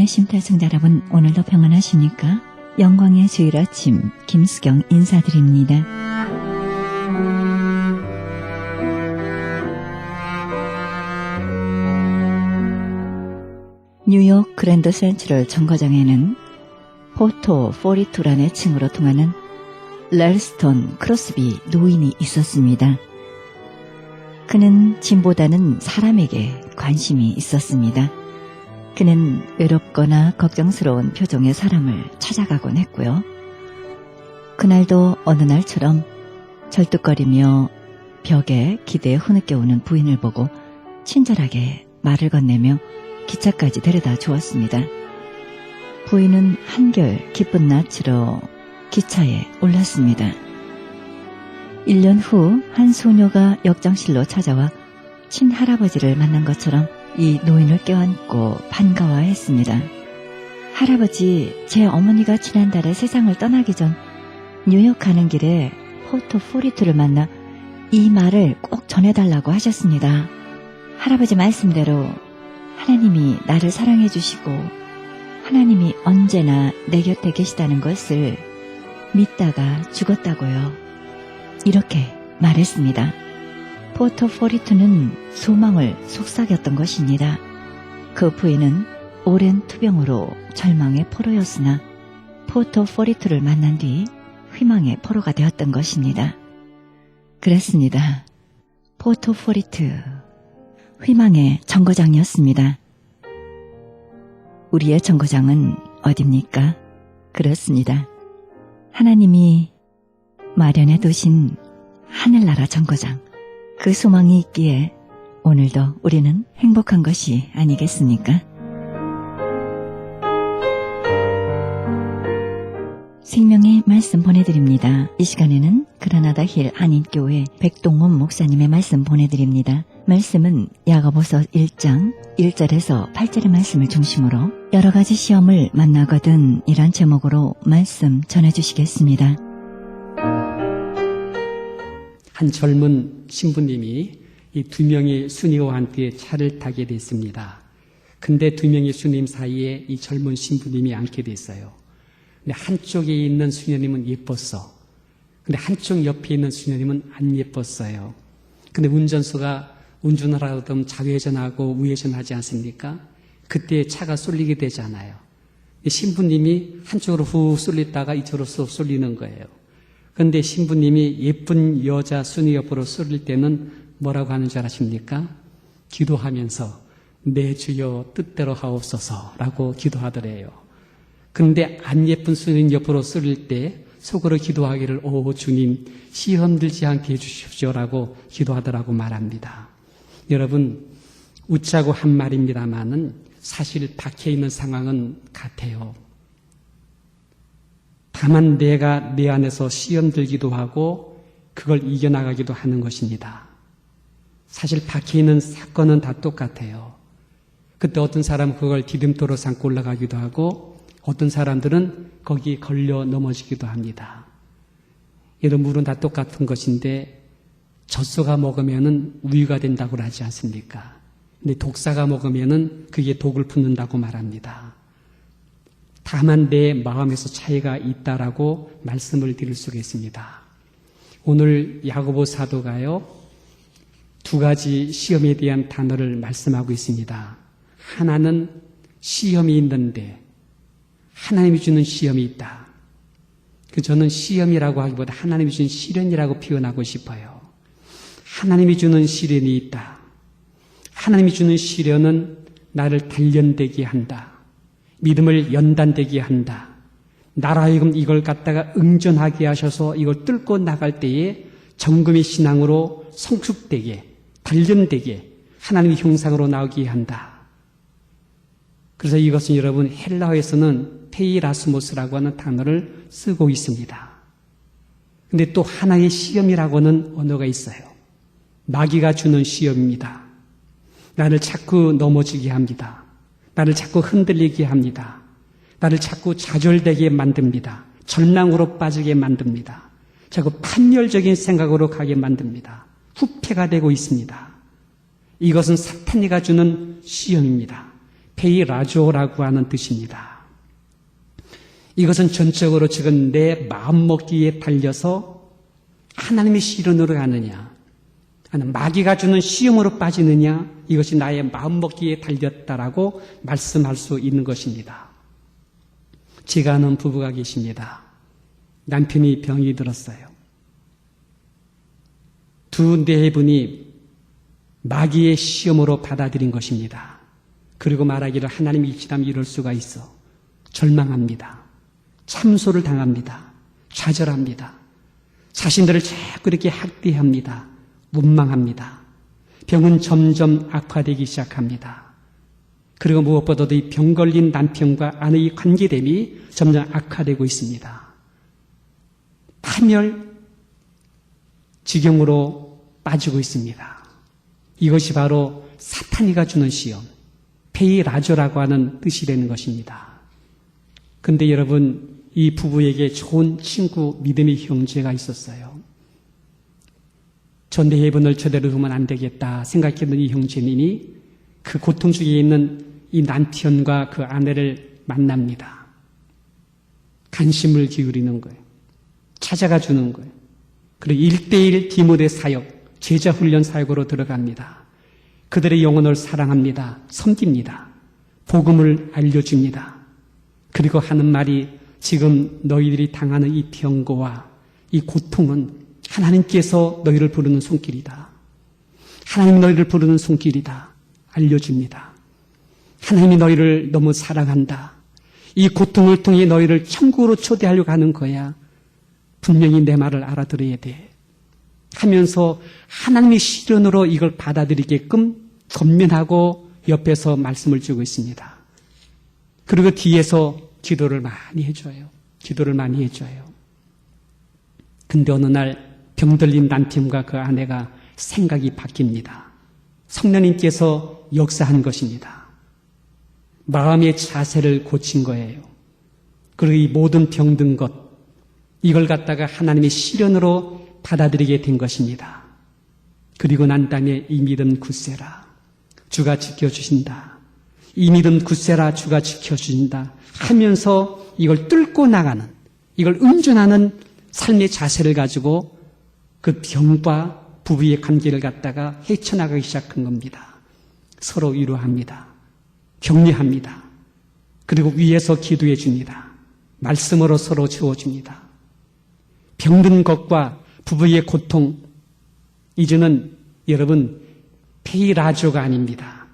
하나님의 심탈승자 여러분, 오늘도 평안하십니까? 영광의 주일 아침 김수경 인사드립니다. 뉴욕 그랜드 센트럴 정거장에는 포토 42라는 층으로 통하는 렐스톤 크로스비 노인이 있었습니다. 그는 짐보다는 사람에게 관심이 있었습니다. 그는 외롭거나 걱정스러운 표정의 사람을 찾아가곤 했고요. 그날도 어느 날처럼 절뚝거리며 벽에 기대에 흐느껴오는 부인을 보고 친절하게 말을 건네며 기차까지 데려다 주었습니다. 부인은 한결 기쁜 낯으로 기차에 올랐습니다. 1년 후 한 소녀가 역장실로 찾아와 친할아버지를 만난 것처럼 이 노인을 껴안고 반가워했습니다. 할아버지, 제 어머니가 지난달에 세상을 떠나기 전 뉴욕 가는 길에 포토 42를 만나 이 말을 꼭 전해달라고 하셨습니다. 할아버지 말씀대로 하나님이 나를 사랑해 주시고 하나님이 언제나 내 곁에 계시다는 것을 믿다가 죽었다고요. 이렇게 말했습니다. 포토 42는 소망을 속삭였던 것입니다. 그 부인은 오랜 투병으로 절망의 포로였으나 포토 42를 만난 뒤 희망의 포로가 되었던 것입니다. 그랬습니다. 포토 42, 희망의 정거장이었습니다. 우리의 정거장은 어딥니까? 그렇습니다. 하나님이 마련해 두신 하늘나라 정거장, 그 소망이 있기에 오늘도 우리는 행복한 것이 아니겠습니까? 생명의 말씀 보내드립니다. 이 시간에는 그라나다 힐 한인교회 백동원 목사님의 말씀 보내드립니다. 말씀은 야고보서 1장 1절에서 8절의 말씀을 중심으로 여러 가지 시험을 만나거든 이란 제목으로 말씀 전해주시겠습니다. 한 젊은 신부님이 이 두 명의 수녀와 함께 차를 타게 됐습니다. 근데 두 명의 수녀님 사이에 이 젊은 신부님이 앉게 됐어요. 근데 한쪽에 있는 수녀님은 예뻤어. 근데 한쪽 옆에 있는 수녀님은 안 예뻤어요. 근데 운전수가 운전을 하다 좌회전하고 우회전하지 않습니까? 그때 차가 쏠리게 되잖아요. 신부님이 한쪽으로 후 쏠리다가 이쪽으로 쏙 쏠리는 거예요. 그런데 신부님이 예쁜 여자 수녀 옆으로 쏠릴 때는 뭐라고 하는 줄 아십니까? 기도하면서 내 주여 뜻대로 하옵소서라고 기도하더래요. 그런데 안 예쁜 수녀님 옆으로 쏠릴 때 속으로 기도하기를 오 주님 시험 들지 않게 해주십시오라고 기도하더라고 말합니다. 여러분 웃자고 한 말입니다마는 사실 박혀있는 상황은 같아요. 다만 내가 내 안에서 시험 들기도 하고 그걸 이겨나가기도 하는 것입니다. 사실 박혀있는 사건은 다 똑같아요. 그때 어떤 사람은 그걸 디딤돌로 삼고 올라가기도 하고 어떤 사람들은 거기에 걸려 넘어지기도 합니다. 이런 물은 다 똑같은 것인데 젖소가 먹으면은 우유가 된다고 하지 않습니까? 근데 독사가 먹으면은 그게 독을 품는다고 말합니다. 다만 내 마음에서 차이가 있다라고 말씀을 드릴 수가 있습니다. 오늘 야고보 사도가요, 두 가지 시험에 대한 단어를 말씀하고 있습니다. 하나는 시험이 있는데 하나님이 주는 시험이 있다. 저는 시험이라고 하기보다 하나님이 주는 시련이라고 표현하고 싶어요. 하나님이 주는 시련이 있다. 하나님이 주는 시련은 나를 단련되게 한다. 믿음을 연단되게 한다. 나라 하여금 이걸 갖다가 응전하게 하셔서 이걸 뚫고 나갈 때에 정금의 신앙으로 성숙되게, 단련되게 하나님의 형상으로 나오게 한다. 그래서 이것은 여러분 헬라어에서는 페이라스모스라고 하는 단어를 쓰고 있습니다. 근데 또 하나의 시험이라고는 언어가 있어요. 마귀가 주는 시험입니다. 나를 자꾸 넘어지게 합니다. 나를 자꾸 흔들리게 합니다. 나를 자꾸 좌절되게 만듭니다. 절망으로 빠지게 만듭니다. 자꾸 판멸적인 생각으로 가게 만듭니다. 후패가 되고 있습니다. 이것은 사탄이가 주는 시험입니다. 페이라조라고 하는 뜻입니다. 이것은 전적으로 지금 내 마음먹기에 달려서 하나님의 시련으로 가느냐, 아니면 마귀가 주는 시험으로 빠지느냐, 이것이 나의 마음먹기에 달렸다라고 말씀할 수 있는 것입니다. 제가 아는 부부가 계십니다. 남편이 병이 들었어요. 두 내분이 마귀의 시험으로 받아들인 것입니다. 그리고 말하기를 하나님이 이치다면 이럴 수가 있어. 절망합니다. 참소를 당합니다. 좌절합니다. 자신들을 자꾸 이렇게 학대합니다. 원망합니다. 병은 점점 악화되기 시작합니다. 그리고 무엇보다도 이 병 걸린 남편과 아내의 관계됨이 점점 악화되고 있습니다. 파멸 지경으로 빠지고 있습니다. 이것이 바로 사탄이가 주는 시험, 페이라조라고 하는 뜻이 되는 것입니다. 근데 여러분, 이 부부에게 좋은 친구, 믿음의 형제가 있었어요. 저 내분을 저대로 두면 안 되겠다 생각했던 이 형제님이 그 고통 중에 있는 이 남편과 그 아내를 만납니다. 관심을 기울이는 거예요. 찾아가 주는 거예요. 그리고 1:1 디모데 사역, 제자훈련 사역으로 들어갑니다. 그들의 영혼을 사랑합니다. 섬깁니다. 복음을 알려줍니다. 그리고 하는 말이 지금 너희들이 당하는 이 병고와 이 고통은 하나님께서 너희를 부르는 손길이다. 하나님이 너희를 부르는 손길이다. 알려줍니다. 하나님이 너희를 너무 사랑한다. 이 고통을 통해 너희를 천국으로 초대하려고 하는 거야. 분명히 내 말을 알아들어야 돼. 하면서 하나님의 시련으로 이걸 받아들이게끔 권면하고 옆에서 말씀을 주고 있습니다. 그리고 뒤에서 기도를 많이 해줘요. 기도를 많이 해줘요. 근데 어느 날 병들린 남편과 그 아내가 생각이 바뀝니다. 성령님께서 역사한 것입니다. 마음의 자세를 고친 거예요. 그리고 이 모든 병든 것, 이걸 갖다가 하나님의 시련으로 받아들이게 된 것입니다. 그리고 난 다음에 이 믿음 굳세라. 주가 지켜주신다. 이 믿음 굳세라. 주가 지켜주신다. 하면서 이걸 뚫고 나가는, 이걸 응존하는 삶의 자세를 가지고 그 병과 부부의 관계를 갖다가 헤쳐나가기 시작한 겁니다. 서로 위로합니다. 격려합니다. 그리고 위에서 기도해 줍니다. 말씀으로 서로 채워줍니다. 병든 것과 부부의 고통, 이제는 여러분 페이라조가 아닙니다.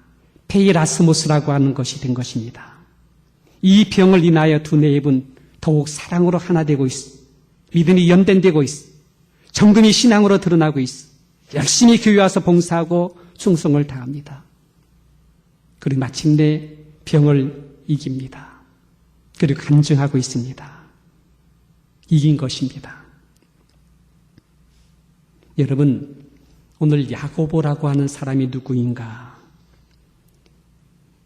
페이라스모스라고 하는 것이 된 것입니다. 이 병을 인하여 두 내분 더욱 사랑으로 하나 되고 있어. 믿음이 연단되고 있어. 정금이 신앙으로 드러나고 있어. 열심히 교회 와서 봉사하고 충성을 다합니다. 그리고 마침내 병을 이깁니다. 그리고 간증하고 있습니다. 이긴 것입니다. 여러분, 오늘 야고보라고 하는 사람이 누구인가?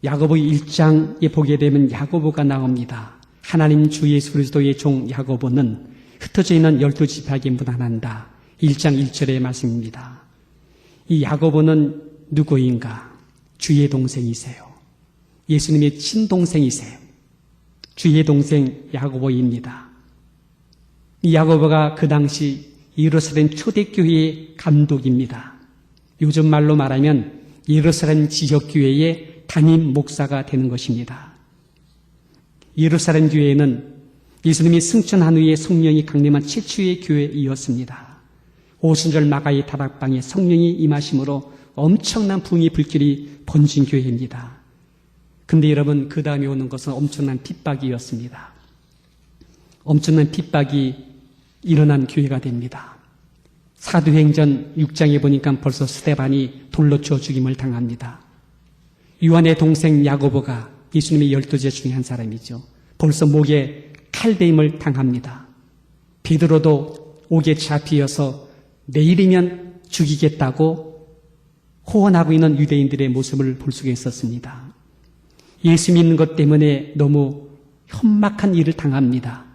야고보 1장에 보게 되면 야고보가 나옵니다. 하나님 주 예수 그리스도의 종 야고보는 흩어져 있는 12지파에게 문안한다. 1장 1절의 말씀입니다. 이 야고보는 누구인가? 주의 동생이세요. 예수님의 친동생이세요. 주의 동생 야고보입니다. 이 야고보가 그 당시 예루살렘 초대교회의 감독입니다. 요즘 말로 말하면 예루살렘 지역교회의 담임 목사가 되는 것입니다. 예루살렘 교회는 예수님이 승천한 후에 성령이 강림한 최초의 교회이었습니다. 오순절 마가의 다락방에 성령이 임하심으로 엄청난 붕이 불길이 번진 교회입니다. 근데 여러분, 그 다음에 오는 것은 엄청난 핍박이었습니다. 엄청난 핍박이 일어난 교회가 됩니다. 사도행전 6장에 보니까 벌써 스데반이 돌로 쳐 죽임을 당합니다. 요한의 동생 야고보가 예수님의 12제 중에 한 사람이죠. 벌써 목에 칼대임을 당합니다. 베드로도 옥에 잡히어서 내일이면 죽이겠다고 호언하고 있는 유대인들의 모습을 볼 수가 있었습니다. 예수 믿는 것 때문에 너무 험악한 일을 당합니다.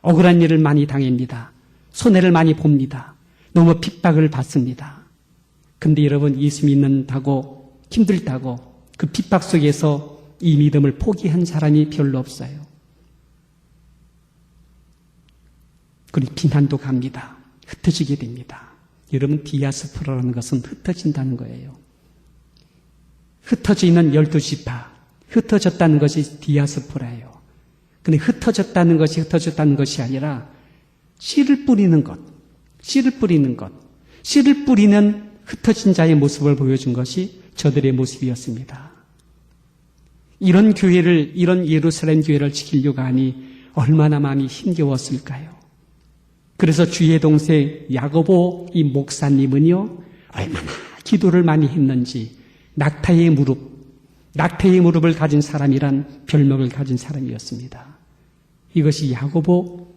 억울한 일을 많이 당합니다. 손해를 많이 봅니다. 너무 핍박을 받습니다. 근데 여러분, 예수 믿는다고 힘들다고 그 핍박 속에서 이 믿음을 포기한 사람이 별로 없어요. 그리고 비난도 갑니다. 흩어지게 됩니다. 여러분, 디아스포라라는 것은 흩어진다는 거예요. 흩어져 있는 12지파, 흩어졌다는 것이 디아스포라예요. 근데 흩어졌다는 것이 아니라 씨를 뿌리는 것, 씨를 뿌리는 흩어진 자의 모습을 보여준 것이 저들의 모습이었습니다. 이런 교회를, 이런 예루살렘 교회를 지키려고 하니 얼마나 마음이 힘겨웠을까요? 그래서 주의 동생 야고보 이 목사님은요, 얼마나 기도를 많이 했는지 낙타의 무릎을 가진 사람이란 별명을 가진 사람이었습니다. 이것이 야고보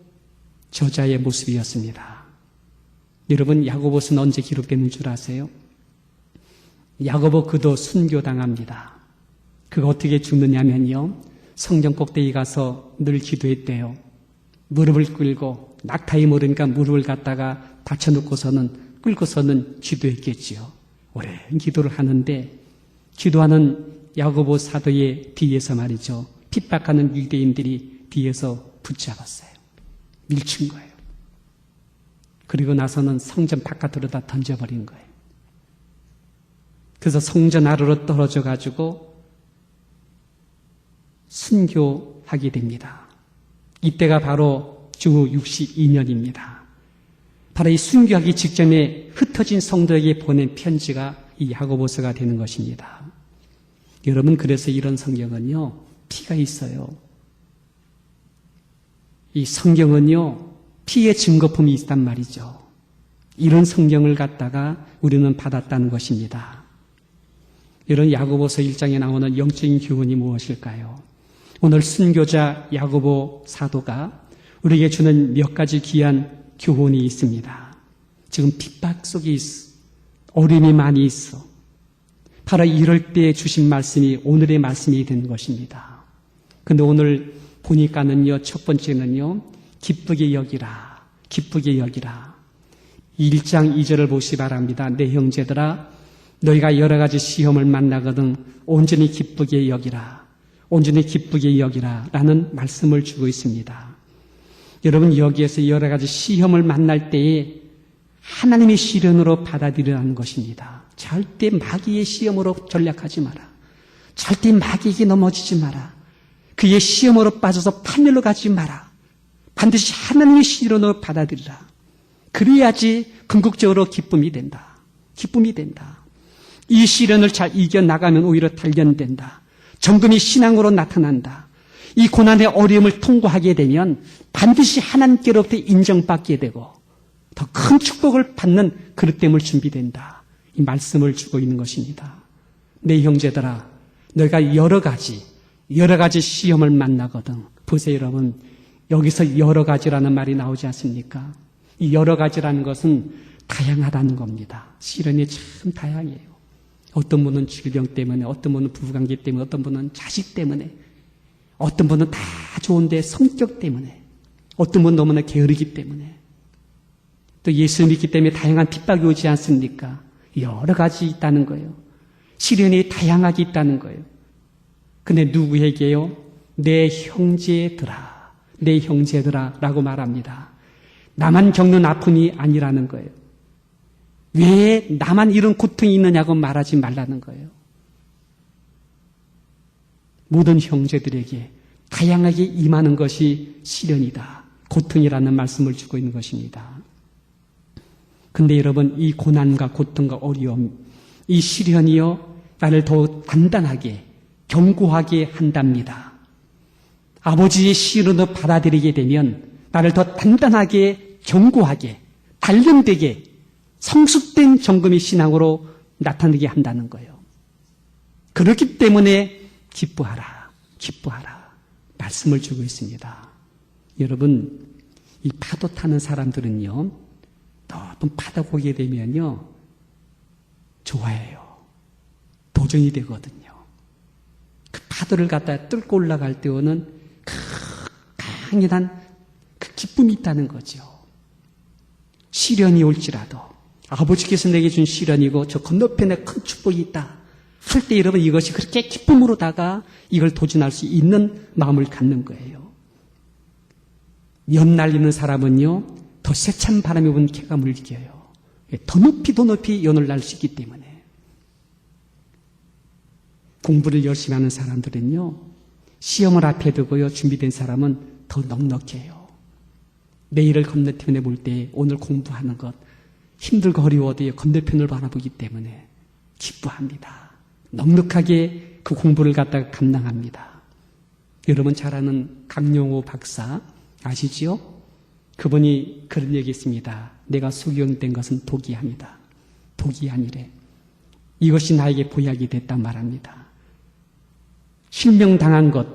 저자의 모습이었습니다. 여러분, 야고보서는 언제 기록되는 줄 아세요? 야고보 그도 순교당합니다. 그가 어떻게 죽느냐면요, 성전 꼭대기 가서 늘 기도했대요. 무릎을 꿇고, 낙타에 모르니까 무릎을 갖다가 받쳐놓고서는 끌고서는 기도했겠지요. 오랜 기도를 하는데, 기도하는 야고보 사도의 뒤에서 말이죠, 핍박하는 유대인들이 뒤에서 붙잡았어요. 밀친 거예요. 그리고 나서는 성전 바깥으로 다 던져버린 거예요. 그래서 성전 아래로 떨어져 가지고 순교하게 됩니다. 이때가 바로 주 62년입니다. 바로 이 순교하기 직전에 흩어진 성도에게 보낸 편지가 이 야고보서가 되는 것입니다. 여러분, 그래서 이런 성경은요, 피가 있어요. 이 성경은요, 피의 증거품이 있단 말이죠. 이런 성경을 갖다가 우리는 받았다는 것입니다. 이런 야고보서 1장에 나오는 영적인 교훈이 무엇일까요? 오늘 순교자 야고보 사도가 우리에게 주는 몇 가지 귀한 교훈이 있습니다. 지금 핍박 속에 있어. 어려움이 많이 있어. 바로 이럴 때 주신 말씀이 오늘의 말씀이 된 것입니다. 근데 오늘 보니까는요, 첫 번째는요, 기쁘게 여기라. 1장 2절을 보시 바랍니다. 내 형제들아, 너희가 여러 가지 시험을 만나거든 온전히 기쁘게 여기라. 라는 말씀을 주고 있습니다. 여러분, 여기에서 여러 가지 시험을 만날 때에 하나님의 시련으로 받아들이라는 것입니다. 절대 마귀의 시험으로 전략하지 마라. 절대 마귀에게 넘어지지 마라. 그의 시험으로 빠져서 판멸로 가지 마라. 반드시 하나님의 시련으로 받아들이라. 그래야지 궁극적으로 기쁨이 된다. 이 시련을 잘 이겨나가면 오히려 단련된다. 정금이 신앙으로 나타난다. 이 고난의 어려움을 통과하게 되면 반드시 하나님께로부터 인정받게 되고 더 큰 축복을 받는 그릇됨을 준비된다. 이 말씀을 주고 있는 것입니다. 내 형제들아, 너희가 여러 가지 시험을 만나거든. 보세요, 여러분. 여기서 여러 가지라는 말이 나오지 않습니까? 이 여러 가지라는 것은 다양하다는 겁니다. 시련이 참 다양해요. 어떤 분은 질병 때문에, 어떤 분은 부부관계 때문에, 어떤 분은 자식 때문에, 어떤 분은 다 좋은데 성격 때문에, 어떤 분은 너무나 게으르기 때문에, 또 예수 믿기 때문에 다양한 핍박이 오지 않습니까? 여러 가지 있다는 거예요. 시련이 다양하게 있다는 거예요. 근데 누구에게요? 내 형제들아 라고 말합니다. 나만 겪는 아픔이 아니라는 거예요. 왜 나만 이런 고통이 있느냐고 말하지 말라는 거예요. 모든 형제들에게 다양하게 임하는 것이 시련이다. 고통이라는 말씀을 주고 있는 것입니다. 근데 여러분, 이 고난과 고통과 어려움, 이 시련이요, 나를 더 단단하게, 견고하게 한답니다. 아버지의 시련을 받아들이게 되면 나를 더 단단하게, 견고하게, 단련되게, 성숙된 정금의 신앙으로 나타나게 한다는 거예요. 그렇기 때문에 기뻐하라. 말씀을 주고 있습니다. 여러분, 이 파도 타는 사람들은요, 높은 파도 보게 되면요, 좋아해요. 도전이 되거든요. 그 파도를 갖다 뚫고 올라갈 때 오는 그 강인한 그 기쁨이 있다는 거죠. 시련이 올지라도 아버지께서 내게 준 시련이고 저 건너편에 큰 축복이 있다. 할 때 여러분 이것이 그렇게 기쁨으로다가 이걸 도전할 수 있는 마음을 갖는 거예요. 연 날리는 사람은요, 더 세찬 바람이 부는 쾌감을 느껴요. 더 높이 연을 날 수 있기 때문에. 공부를 열심히 하는 사람들은요, 시험을 앞에 두고요, 준비된 사람은 더 넉넉해요. 내일을 건너편에 볼 때 오늘 공부하는 것, 힘들고 어려워도 건너편을 바라보기 때문에 기뻐합니다. 넉넉하게 그 공부를 갖다가 감당합니다. 여러분 잘 아는 강용호 박사 아시지요? 그분이 그런 얘기 했습니다. 내가 수경된 것은 복이 아니다. 복이 아니래. 이것이 나에게 보약이 됐단 말합니다. 실명당한 것,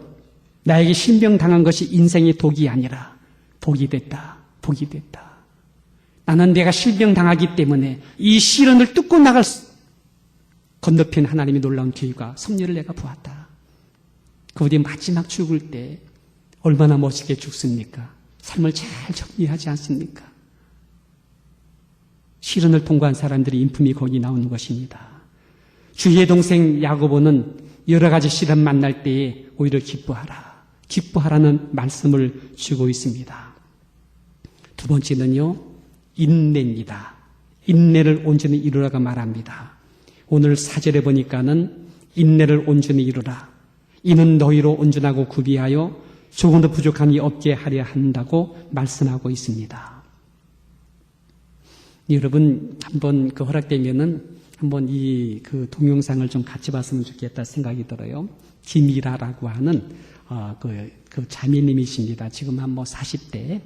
나에게 실명당한 것이 인생의 독이 아니라 복이 됐다. 복이 됐다. 나는 내가 실명당하기 때문에 이 시련을 뚫고 나갈 건너편 하나님의 놀라운 기회가 섭리를 내가 보았다. 그분이 마지막 죽을 때 얼마나 멋있게 죽습니까? 삶을 잘 정리하지 않습니까? 시련을 통과한 사람들의 인품이 거기 나오는 것입니다. 주의 동생 야고보는 여러 가지 시련 만날 때에 오히려 기뻐하라. 기뻐하라는 말씀을 주고 있습니다. 두 번째는요, 인내입니다. 인내를 온전히 이루라가 말합니다. 오늘 4절에 보니까는 인내를 온전히 이루라. 이는 너희로 온전하고 구비하여 조금도 부족함이 없게 하려 한다고 말씀하고 있습니다. 여러분 한번 그 허락되면은 한번 그 동영상을 좀 같이 봤으면 좋겠다 생각이 들어요. 김이라라고 하는 그 자매님이십니다. 지금 한 40대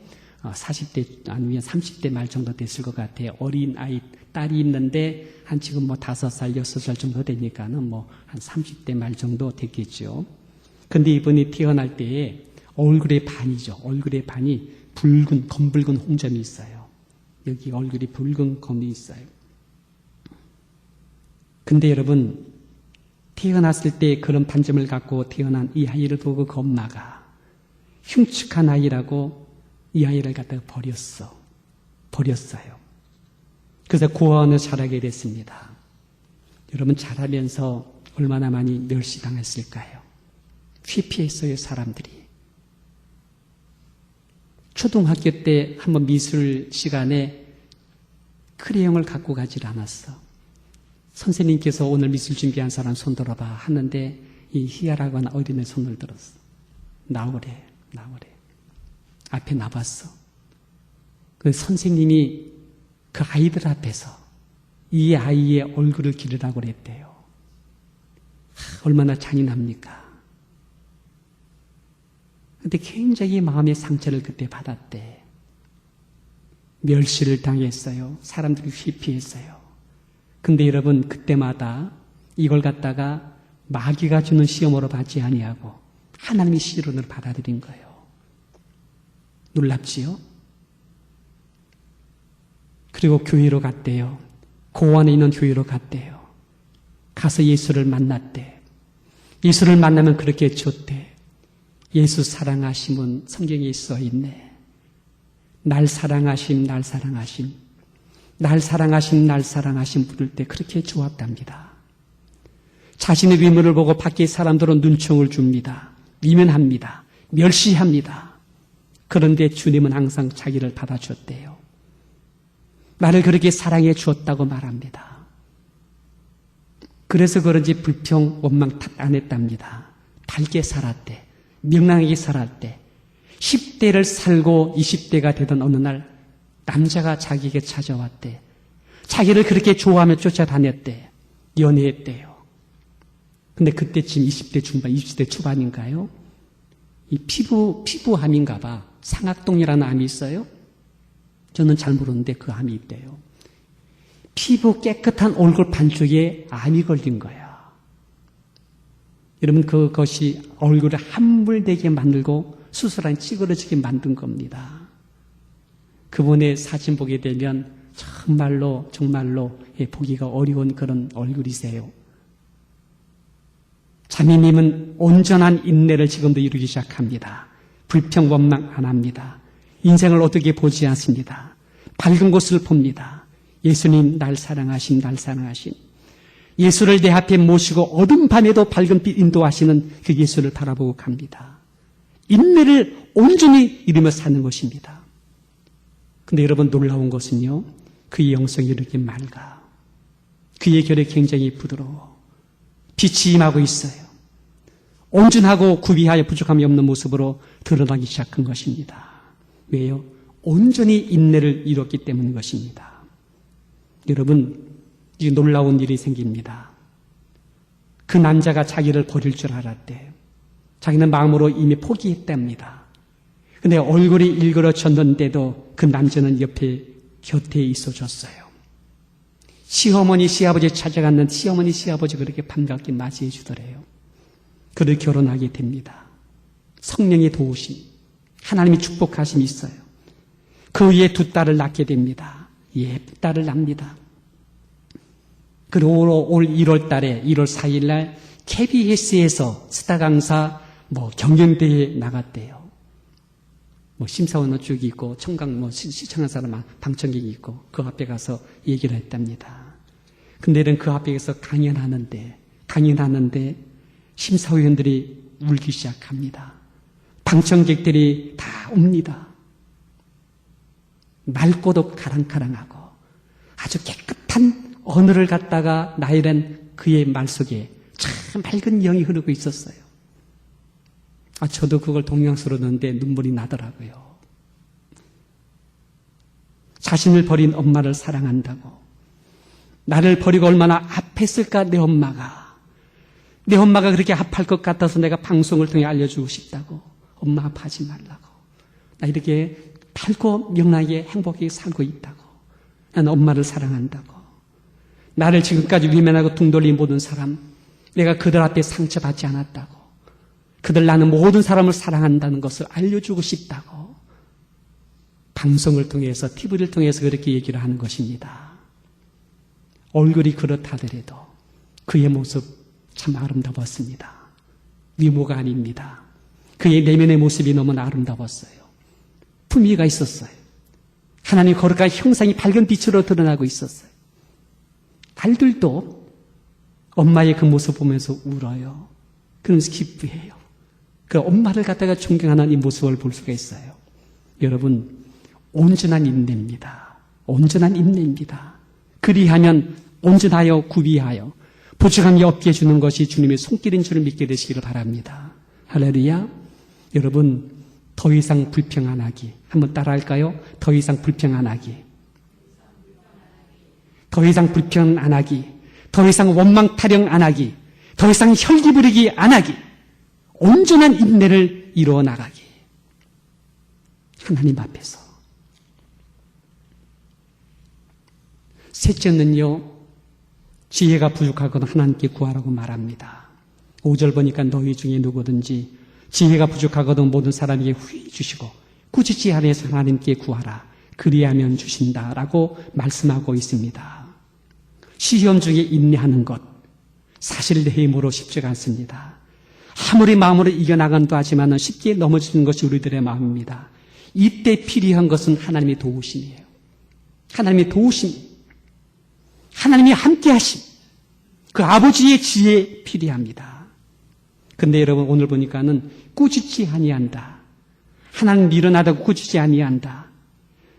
아니면 30대 말 정도 됐을 것 같아요. 어린 아이 딸이 있는데 한 지금 5살, 6살 정도 되니까는 한 30대 말 정도 됐겠죠. 근데 이분이 태어날 때에 얼굴의 반이죠. 얼굴의 반이 검붉은 홍점이 있어요. 여기 얼굴이 붉은 검이 있어요. 근데 여러분, 태어났을 때 그런 반점을 갖고 태어난 이 아이를 보고 그 엄마가 흉측한 아이라고 이 아이를 갖다가 버렸어요. 그래서 고아원을 자라게 됐습니다. 여러분 자라면서 얼마나 많이 멸시당했을까요? 회피했어요, 사람들이. 초등학교 때 한번 미술 시간에 크레용을 갖고 가질 않았어. 선생님께서 오늘 미술 준비한 사람 손 들어봐 하는데 이 희야라고 하는 어린애 손을 들었어. 나오래. 앞에 나봤어. 그 선생님이 그 아이들 앞에서 이 아이의 얼굴을 기르라고 그랬대요. 얼마나 잔인합니까? 근데 굉장히 마음의 상처를 그때 받았대. 멸시를 당했어요. 사람들이 회피했어요. 근데 여러분 그때마다 이걸 갖다가 마귀가 주는 시험으로 받지 아니하고 하나님의 시련을 받아들인 거예요. 놀랍지요? 그리고 교회로 갔대요. 고원에 있는 교회로 갔대요. 가서 예수를 만났대. 예수를 만나면 그렇게 줬대. 예수 사랑하심은 성경에 써 있네. 날 사랑하심, 날 사랑하심. 날 사랑하심, 날 사랑하심 부를 때 그렇게 좋았답니다. 자신의 외모를 보고 밖의 사람들은 눈총을 줍니다. 미면합니다. 멸시합니다. 그런데 주님은 항상 자기를 받아줬대요. 나를 그렇게 사랑해 주었다고 말합니다. 그래서 그런지 불평, 원망 탓 안 했답니다. 밝게 살았대. 명랑하게 살았대. 10대를 살고 20대가 되던 어느 날 남자가 자기에게 찾아왔대. 자기를 그렇게 좋아하며 쫓아다녔대. 연애했대요. 근데 그때쯤 20대 중반, 20대 초반인가요? 이 피부암인가 봐. 상악동이라는 암이 있어요? 저는 잘 모르는데 그 암이 있대요. 피부 깨끗한 얼굴 반쪽에 암이 걸린 거야. 여러분 그것이 얼굴을 함몰되게 만들고 수술한 찌그러지게 만든 겁니다. 그분의 사진 보게 되면 정말로 보기가 어려운 그런 얼굴이세요. 자매님은 온전한 인내를 지금도 이루기 시작합니다. 불평 원망 안 합니다. 인생을 어떻게 보지 않습니다. 밝은 곳을 봅니다. 예수님 날 사랑하신. 예수를 내 앞에 모시고 어두운 밤에도 밝은 빛 인도하시는 그 예수를 바라보고 갑니다. 인내를 온전히 이루며 사는 것입니다. 근데 여러분 놀라운 것은요, 그의 영성이 이렇게 맑아. 그의 결이 굉장히 부드러워. 빛이 임하고 있어요. 온전하고 구비하여 부족함이 없는 모습으로 드러나기 시작한 것입니다. 왜요? 온전히 인내를 이뤘기 때문인 것입니다. 여러분, 이 놀라운 일이 생깁니다. 그 남자가 자기를 버릴 줄 알았대. 자기는 마음으로 이미 포기했답니다. 근데 얼굴이 일그러졌는데도 그 남자는 곁에 있어줬어요. 시어머니, 시아버지 찾아갔는데 시어머니, 시아버지 그렇게 반갑게 맞이해 주더래요. 그를 결혼하게 됩니다. 성령의 도우심, 하나님의 축복하심이 있어요. 그 위에 두 딸을 낳게 됩니다. 예쁜 딸을 낳습니다. 그리고 올 1월 달에 1월 4일 날 KBS에서 스타 강사 경연대회에 나갔대요. 심사원은 쭉 있고 청강 시청한 사람 방청객이 있고 그 앞에 가서 얘기를 했답니다. 근데는 그 앞에 가서 강연하는데 심사위원들이 울기 시작합니다. 방청객들이 다 옵니다. 맑고도 가랑가랑하고 아주 깨끗한 언어를 갖다가 나열한 그의 말 속에 참 맑은 영이 흐르고 있었어요. 저도 그걸 동영스러웠는데 눈물이 나더라고요. 자신을 버린 엄마를 사랑한다고. 나를 버리고 얼마나 아팠을까 내 엄마가 그렇게 아플 것 같아서 내가 방송을 통해 알려주고 싶다고. 엄마 아파하지 말라고. 나 이렇게 밝고 명랑하게 행복하게 살고 있다고. 나는 엄마를 사랑한다고. 나를 지금까지 위면하고 등 돌린 모든 사람, 내가 그들 앞에 상처받지 않았다고. 그들 나는 모든 사람을 사랑한다는 것을 알려주고 싶다고. 방송을 통해서, TV를 통해서 그렇게 얘기를 하는 것입니다. 얼굴이 그렇다더라도 그의 모습 참 아름다웠습니다. 미모가 아닙니다. 그의 내면의 모습이 너무나 아름다웠어요. 품위가 있었어요. 하나님 거룩한 형상이 밝은 빛으로 드러나고 있었어요. 딸들도 엄마의 그 모습 보면서 울어요. 그러면서 기쁘해요. 그 엄마를 갖다가 존경하는 이 모습을 볼 수가 있어요. 여러분, 온전한 인내입니다. 온전한 인내입니다. 그리하면 온전하여 구비하여 부족함이 없게 해주는 것이 주님의 손길인 줄을 믿게 되시기를 바랍니다. 할렐루야. 여러분, 더 이상 불평 안 하기. 한번 따라할까요? 더 이상 불평 안 하기. 더 이상 불평 안 하기. 더 이상 원망 타령 안 하기. 더 이상 혈기 부리기 안 하기. 온전한 인내를 이루어 나가기. 하나님 앞에서. 셋째는요, 지혜가 부족하거든 하나님께 구하라고 말합니다. 5절 보니까 너희 중에 누구든지 지혜가 부족하거든 모든 사람에게 후히 주시고 꾸짖지 아니해서 하나님께 구하라. 그리하면 주신다라고 말씀하고 있습니다. 시험 중에 인내하는 것, 사실 내 힘으로 쉽지가 않습니다. 아무리 마음으로 이겨나간다 하지만 쉽게 넘어지는 것이 우리들의 마음입니다. 이때 필요한 것은 하나님의 도우심이에요. 하나님의 도우심, 하나님이 함께하심, 그 아버지의 지혜 필요합니다. 근데 여러분 오늘 보니까는 꾸짖지 아니한다. 하나님 일어나다고 꾸짖지 아니한다.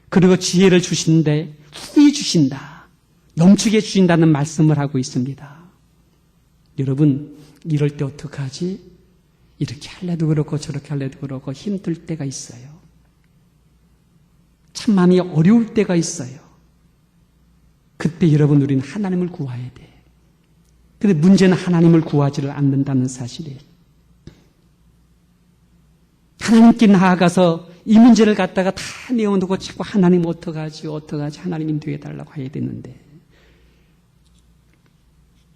그리고 지혜를 주신데 후히 주신다. 넘치게 주신다는 말씀을 하고 있습니다. 여러분, 이럴 때 어떡하지? 이렇게 할래도 그렇고 저렇게 할래도 그렇고 힘들 때가 있어요. 참 마음이 어려울 때가 있어요. 그때 여러분 우리는 하나님을 구해야 돼. 근데 문제는 하나님을 구하지를 않는다는 사실이에요. 하나님께 나아가서 이 문제를 갖다가 다 내어놓고 자꾸 하나님 어떡하지 하나님 인도해 달라고 해야 되는데,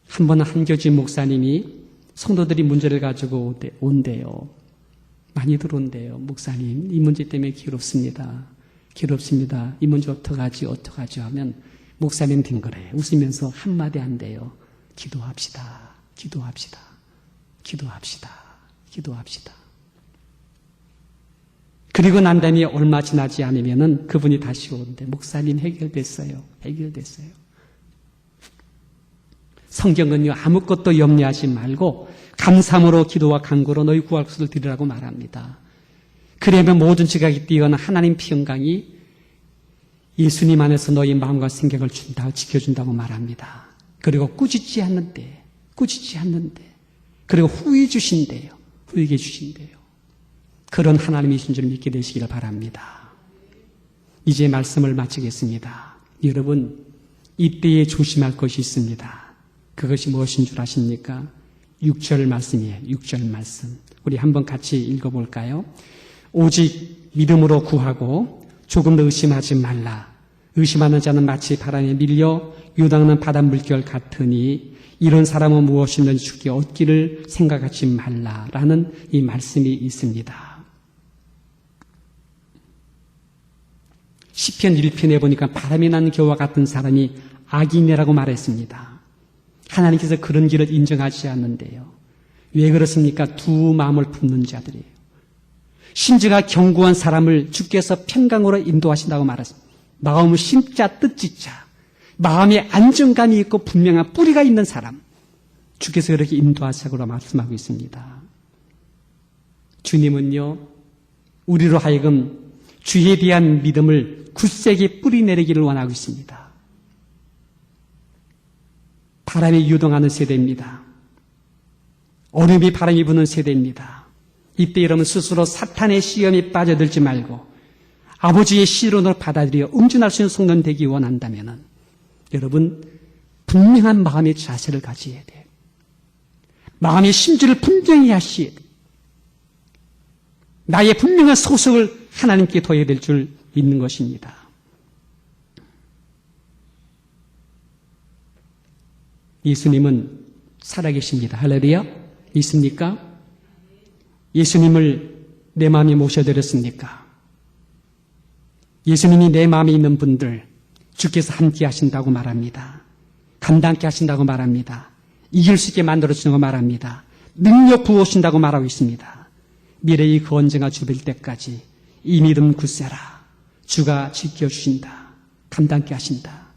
한 번은 한교진 목사님이 성도들이 문제를 가지고 온대요. 많이 들어온대요. 목사님, 이 문제 때문에 괴롭습니다. 이 문제 어떡하지 하면 목사님 딩그래 웃으면서 한마디 한대요. 기도합시다. 그리고 난 다음에 얼마 지나지 않으면은 그분이 다시 오는데, 목사님 해결됐어요. 성경은요, 아무것도 염려하지 말고 감사함으로 기도와 간구로 너희 구할 것을 드리라고 말합니다. 그러면 모든 지각이 뛰어난 하나님 평강이 예수님 안에서 너희 마음과 생각을 지켜준다고 말합니다. 그리고 꾸짖지 않는데, 그리고 후회 주신대요. 후회해 주신대요. 그런 하나님이신 줄 믿게 되시기를 바랍니다. 이제 말씀을 마치겠습니다. 여러분, 이때에 조심할 것이 있습니다. 그것이 무엇인 줄 아십니까? 6절 말씀이에요. 6절 말씀. 우리 한번 같이 읽어볼까요? 오직 믿음으로 구하고 조금 더 의심하지 말라. 의심하는 자는 마치 바람에 밀려 유당하는 바닷 물결 같으니 이런 사람은 무엇이든지 주께 얻기를 생각하지 말라라는 이 말씀이 있습니다. 시편 1편에 보니까 바람이 나는 겨와 같은 사람이 악인이라고 말했습니다. 하나님께서 그런 길을 인정하지 않는데요. 왜 그렇습니까? 두 마음을 품는 자들이에요. 심지가 견고한 사람을 주께서 평강으로 인도하신다고 말했습니다. 마음을 심자 뜻짓자, 마음에 안정감이 있고 분명한 뿌리가 있는 사람, 주께서 그렇게 인도하시라고 말씀하고 있습니다. 주님은요, 우리로 하여금 주에 대한 믿음을 굳세게 뿌리내리기를 원하고 있습니다. 바람이 유동하는 세대입니다. 얼음이 바람이 부는 세대입니다. 이때 여러분 스스로 사탄의 시험에 빠져들지 말고 아버지의 시련을 받아들여 응준할 수 있는 성령 되기 원한다면 여러분 분명한 마음의 자세를 가져야 돼요. 마음의 심지를 분명히 하셔야 돼요. 나의 분명한 소속을 하나님께 둬야 될 줄 믿는 것입니다. 예수님은 살아계십니다. 할렐루야. 있습니까? 예수님을 내 마음에 모셔드렸습니까? 예수님이 내 마음에 있는 분들 주께서 함께 하신다고 말합니다. 감당케 하신다고 말합니다. 이길 수 있게 만들어주신다고 말합니다. 능력 부어오신다고 말하고 있습니다. 미래의 그 언젠가 주빌 때까지 이 믿음 굳세라. 주가 지켜주신다. 감당케 하신다.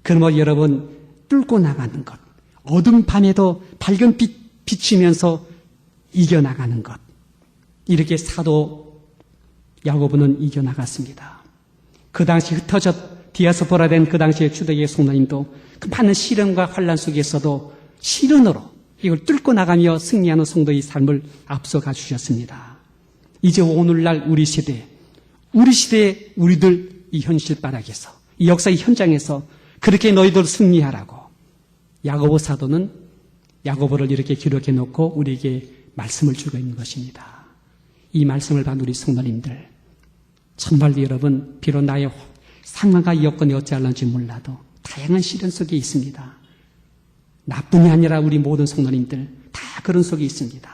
그러므로 여러분 뚫고 나가는 것, 어두운 밤에도 밝은 빛 비치면서 이겨나가는 것, 이렇게 사도 야고보는 이겨나갔습니다. 그 당시 흩어져 디아스포라된 그 당시의 초대교회 성도님도 그 많은 시련과 환란 속에서도 시련으로 이걸 뚫고 나가며 승리하는 성도의 삶을 앞서가 주셨습니다. 이제 오늘날 우리 시대에 우리들 이 현실 바닥에서 이 역사의 현장에서 그렇게 너희들 승리하라고 야고보 사도는 야고보를 이렇게 기록해 놓고 우리에게 말씀을 주고 있는 것입니다. 이 말씀을 받은 우리 성도님들 정말로 여러분 비록 나의 상황과 여건이 어찌할런지 몰라도 다양한 시련 속에 있습니다. 나뿐이 아니라 우리 모든 성도님들 다 그런 속에 있습니다.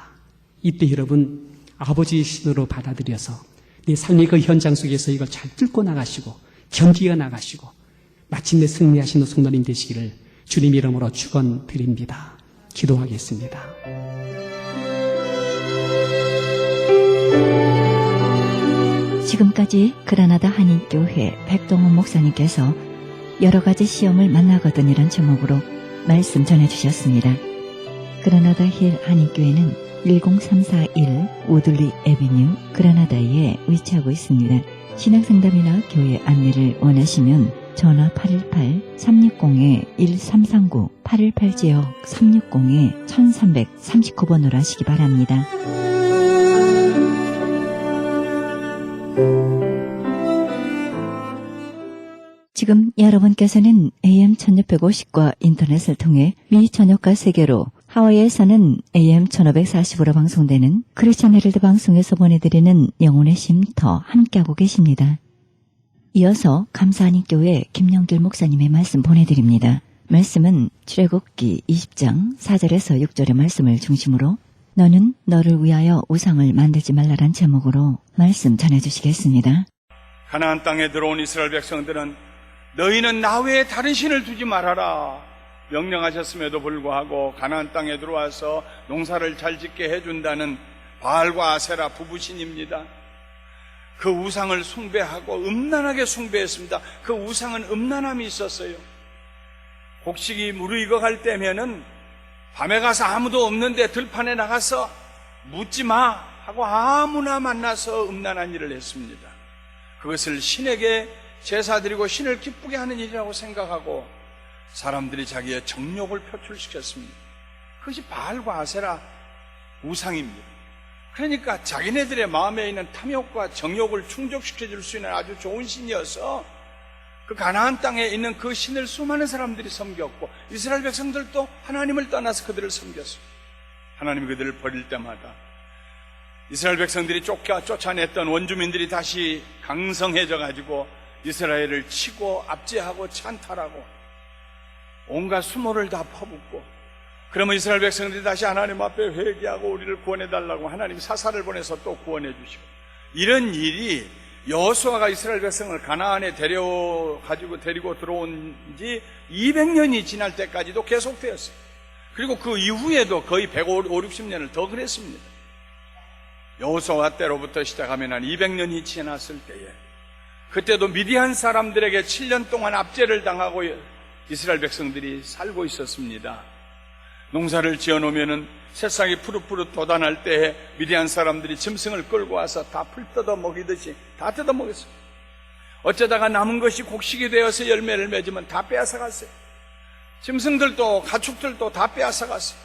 이때 여러분 아버지의 신으로 받아들여서 내 삶의 그 현장 속에서 이걸 잘 뚫고 나가시고 견디어 나가시고 마침내 승리하시는 성도님 되시기를 주님 이름으로 축원드립니다. 기도하겠습니다. 지금까지 그라나다 한인교회 백동원 목사님께서 여러 가지 시험을 만나거든이란 제목으로 말씀 전해주셨습니다. 그라나다 힐 한인교회는 10341 오들리 애비뉴 그라나다에 위치하고 있습니다. 신앙상담이나 교회 안내를 원하시면 전화 818-360-1339 818지역 360-1339번으로 하시기 바랍니다. 지금 여러분께서는 AM 1650과 인터넷을 통해 미 전역과 세계로 하와이에서는 AM 1540으로 방송되는 크리스천 헤럴드 방송에서 보내드리는 영혼의 쉼터 함께하고 계십니다. 이어서 감사하는 교회 김영길 목사님의 말씀 보내드립니다. 말씀은 출애굽기 20장 4절에서 6절의 말씀을 중심으로 너는 너를 위하여 우상을 만들지 말라란 제목으로 말씀 전해주시겠습니다. 가나안 땅에 들어온 이스라엘 백성들은 너희는 나 외에 다른 신을 두지 말아라 명령하셨음에도 불구하고 가나안 땅에 들어와서 농사를 잘 짓게 해준다는 바알과 아세라 부부신입니다. 그 우상을 숭배하고 음란하게 숭배했습니다. 그 우상은 음란함이 있었어요. 곡식이 무르익어갈 때면은 밤에 가서 아무도 없는데 들판에 나가서 묻지 마 하고 아무나 만나서 음란한 일을 했습니다. 그것을 신에게 제사 드리고 신을 기쁘게 하는 일이라고 생각하고 사람들이 자기의 정욕을 표출시켰습니다. 그것이 바알과 아세라 우상입니다. 그러니까 자기네들의 마음에 있는 탐욕과 정욕을 충족시켜 줄 수 있는 아주 좋은 신이어서 그 가나안 땅에 있는 그 신을 수많은 사람들이 섬겼고 이스라엘 백성들도 하나님을 떠나서 그들을 섬겼습니다. 하나님이 그들을 버릴 때마다 이스라엘 백성들이 쫓아냈던 원주민들이 다시 강성해져 가지고 이스라엘을 치고 압제하고 찬탈하고 온갖 수모를 다 퍼붓고, 그러면 이스라엘 백성들이 다시 하나님 앞에 회개하고 우리를 구원해달라고 하나님 사사를 보내서 또 구원해 주시고, 이런 일이 여호수아가 이스라엘 백성을 가나안에 데리고 들어온 지 200년이 지날 때까지도 계속되었어요. 그리고 그 이후에도 거의 150-160년을 더 그랬습니다. 여호수아 때로부터 시작하면 한 200년이 지났을 때에 그때도 미디안 사람들에게 7년 동안 압제를 당하고 이스라엘 백성들이 살고 있었습니다. 농사를 지어놓으면 새싹이 푸릇푸릇 돋아날 때에 미디안 사람들이 짐승을 끌고 와서 다 풀 뜯어 먹이듯이 다 뜯어 먹였어요. 어쩌다가 남은 것이 곡식이 되어서 열매를 맺으면 다 빼앗아 갔어요. 짐승들도 가축들도 다 빼앗아 갔어요.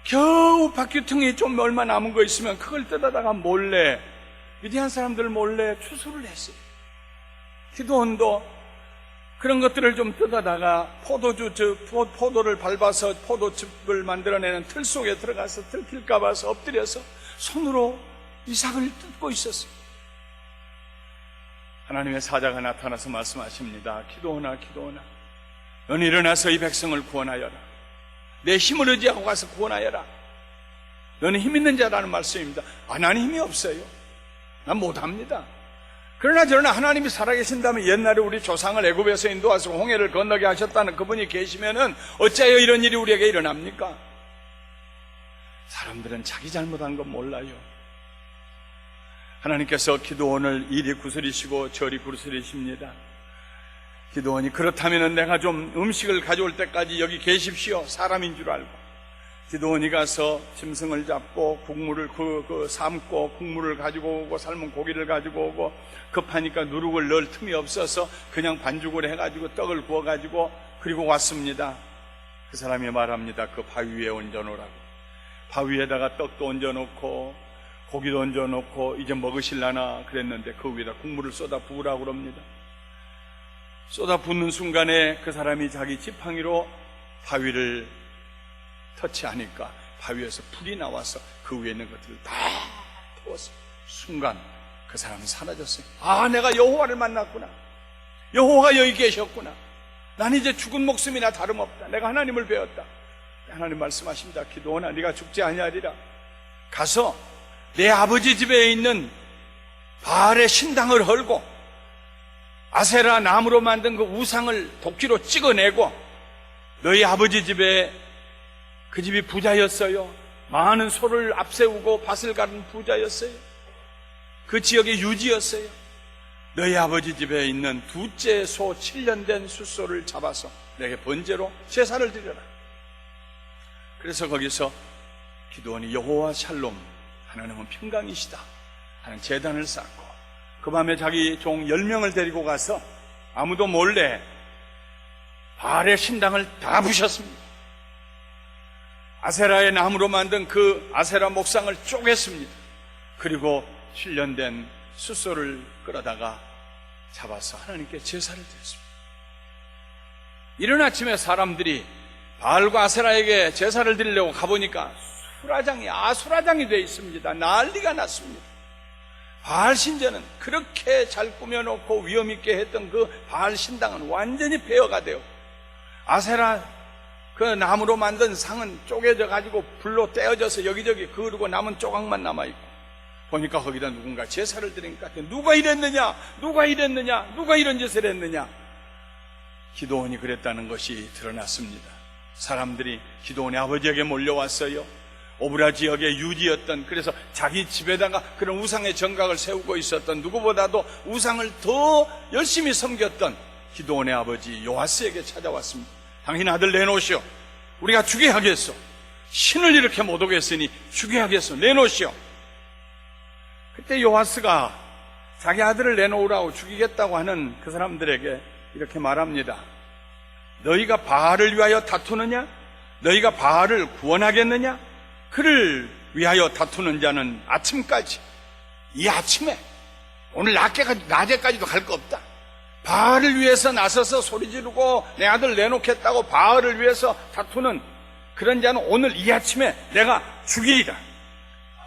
겨우 바퀴퉁이 좀 얼마 남은 거 있으면 그걸 뜯어다가 몰래, 미디안 사람들 몰래 추수를 했어요. 기드온도 그런 것들을 좀 뜯어다가 포도를 밟아서 포도즙을 만들어내는 틀 속에 들어가서 들킬까 봐서 엎드려서 손으로 이삭을 뜯고 있었어요. 하나님의 사자가 나타나서 말씀하십니다. 기드온아, 기드온아, 너는 일어나서 이 백성을 구원하여라. 내 힘을 의지하고 가서 구원하여라. 너는 힘 있는 자라는 말씀입니다. 나는 힘이 없어요. 난 못합니다. 그러나 하나님이 살아계신다면 옛날에 우리 조상을 애굽에서 인도하시고 홍해를 건너게 하셨다는 그분이 계시면은 어찌하여 이런 일이 우리에게 일어납니까? 사람들은 자기 잘못한 건 몰라요. 하나님께서 기드온을 이리 구슬이시고 저리 구슬이십니다. 기드온이 그렇다면 내가 좀 음식을 가져올 때까지 여기 계십시오. 사람인 줄 알고 기드온이 가서 짐승을 잡고 국물을 삶고 국물을 가지고 오고 삶은 고기를 가지고 오고, 급하니까 누룩을 넣을 틈이 없어서 그냥 반죽을 해가지고 떡을 구워가지고 그리고 왔습니다. 그 사람이 말합니다. 그 바위 위에 얹어놓으라고. 바위에다가 떡도 얹어놓고 고기도 얹어놓고 이제 먹으실라나 그랬는데 그 위에다 국물을 쏟아 부으라고 그럽니다. 쏟아 붓는 순간에 그 사람이 자기 지팡이로 바위를 터치하니까 바위에서 불이 나와서 그 위에 있는 것들을 다 태웠어요. 순간 그 사람은 사라졌어요. 아, 내가 여호와를 만났구나. 여호와가 여기 계셨구나. 난 이제 죽은 목숨이나 다름없다. 내가 하나님을 배웠다. 하나님 말씀하십니다. 기드온아, 네가 죽지 아니하리라. 가서 내 아버지 집에 있는 바알의 신당을 헐고 아세라 나무로 만든 그 우상을 도끼로 찍어내고, 너희 아버지 집에, 그 집이 부자였어요. 많은 소를 앞세우고 밭을 가른 부자였어요. 그 지역의 유지였어요. 너희 아버지 집에 있는 둘째 소 7년 된 숫소를 잡아서 내게 번제로 제사를 드려라. 그래서 거기서 기드온이 여호와 샬롬, 하나님은 평강이시다 하는 제단을 쌓고 그 밤에 자기 종 10명을 데리고 가서 아무도 몰래 바알의 신당을 다 부셨습니다. 아세라의 나무로 만든 그 아세라 목상을 쪼갰습니다. 그리고 7년 된 숫소를 끌어다가 잡아서 하나님께 제사를 드렸습니다. 이른 아침에 사람들이 바알과 아세라에게 제사를 드리려고 가보니까 아수라장이 되어 있습니다. 난리가 났습니다. 바알 신전은 그렇게 잘 꾸며놓고 위험있게 했던 그 바알 신당은 완전히 폐허가 되어, 아세라 그 나무로 만든 상은 쪼개져 가지고 불로 떼어져서 여기저기 그르고 남은 조각만 남아있고, 보니까 거기다 누군가 제사를 드리니까 누가 이랬느냐, 누가 이런 짓을 했느냐. 기드온이 그랬다는 것이 드러났습니다. 사람들이 기드온의 아버지에게 몰려왔어요. 오브라 지역의 유지였던, 그래서 자기 집에다가 그런 우상의 정각을 세우고 있었던, 누구보다도 우상을 더 열심히 섬겼던 기드온의 아버지 요아스에게 찾아왔습니다. 당신 아들 내놓으시오. 우리가 죽여야겠어. 신을 이렇게 못 오겠으니 죽여야겠어. 내놓으시오. 그때 요아스가 자기 아들을 내놓으라고 죽이겠다고 하는 그 사람들에게 이렇게 말합니다. 너희가 바알을 위하여 다투느냐? 너희가 바알을 구원하겠느냐? 그를 위하여 다투는 자는 아침까지, 이 아침에, 오늘 낮에까지도 갈 거 없다. 바알을 위해서 나서서 소리 지르고 내 아들 내놓겠다고 바알을 위해서 다투는 그런 자는 오늘 이 아침에 내가 죽이리라.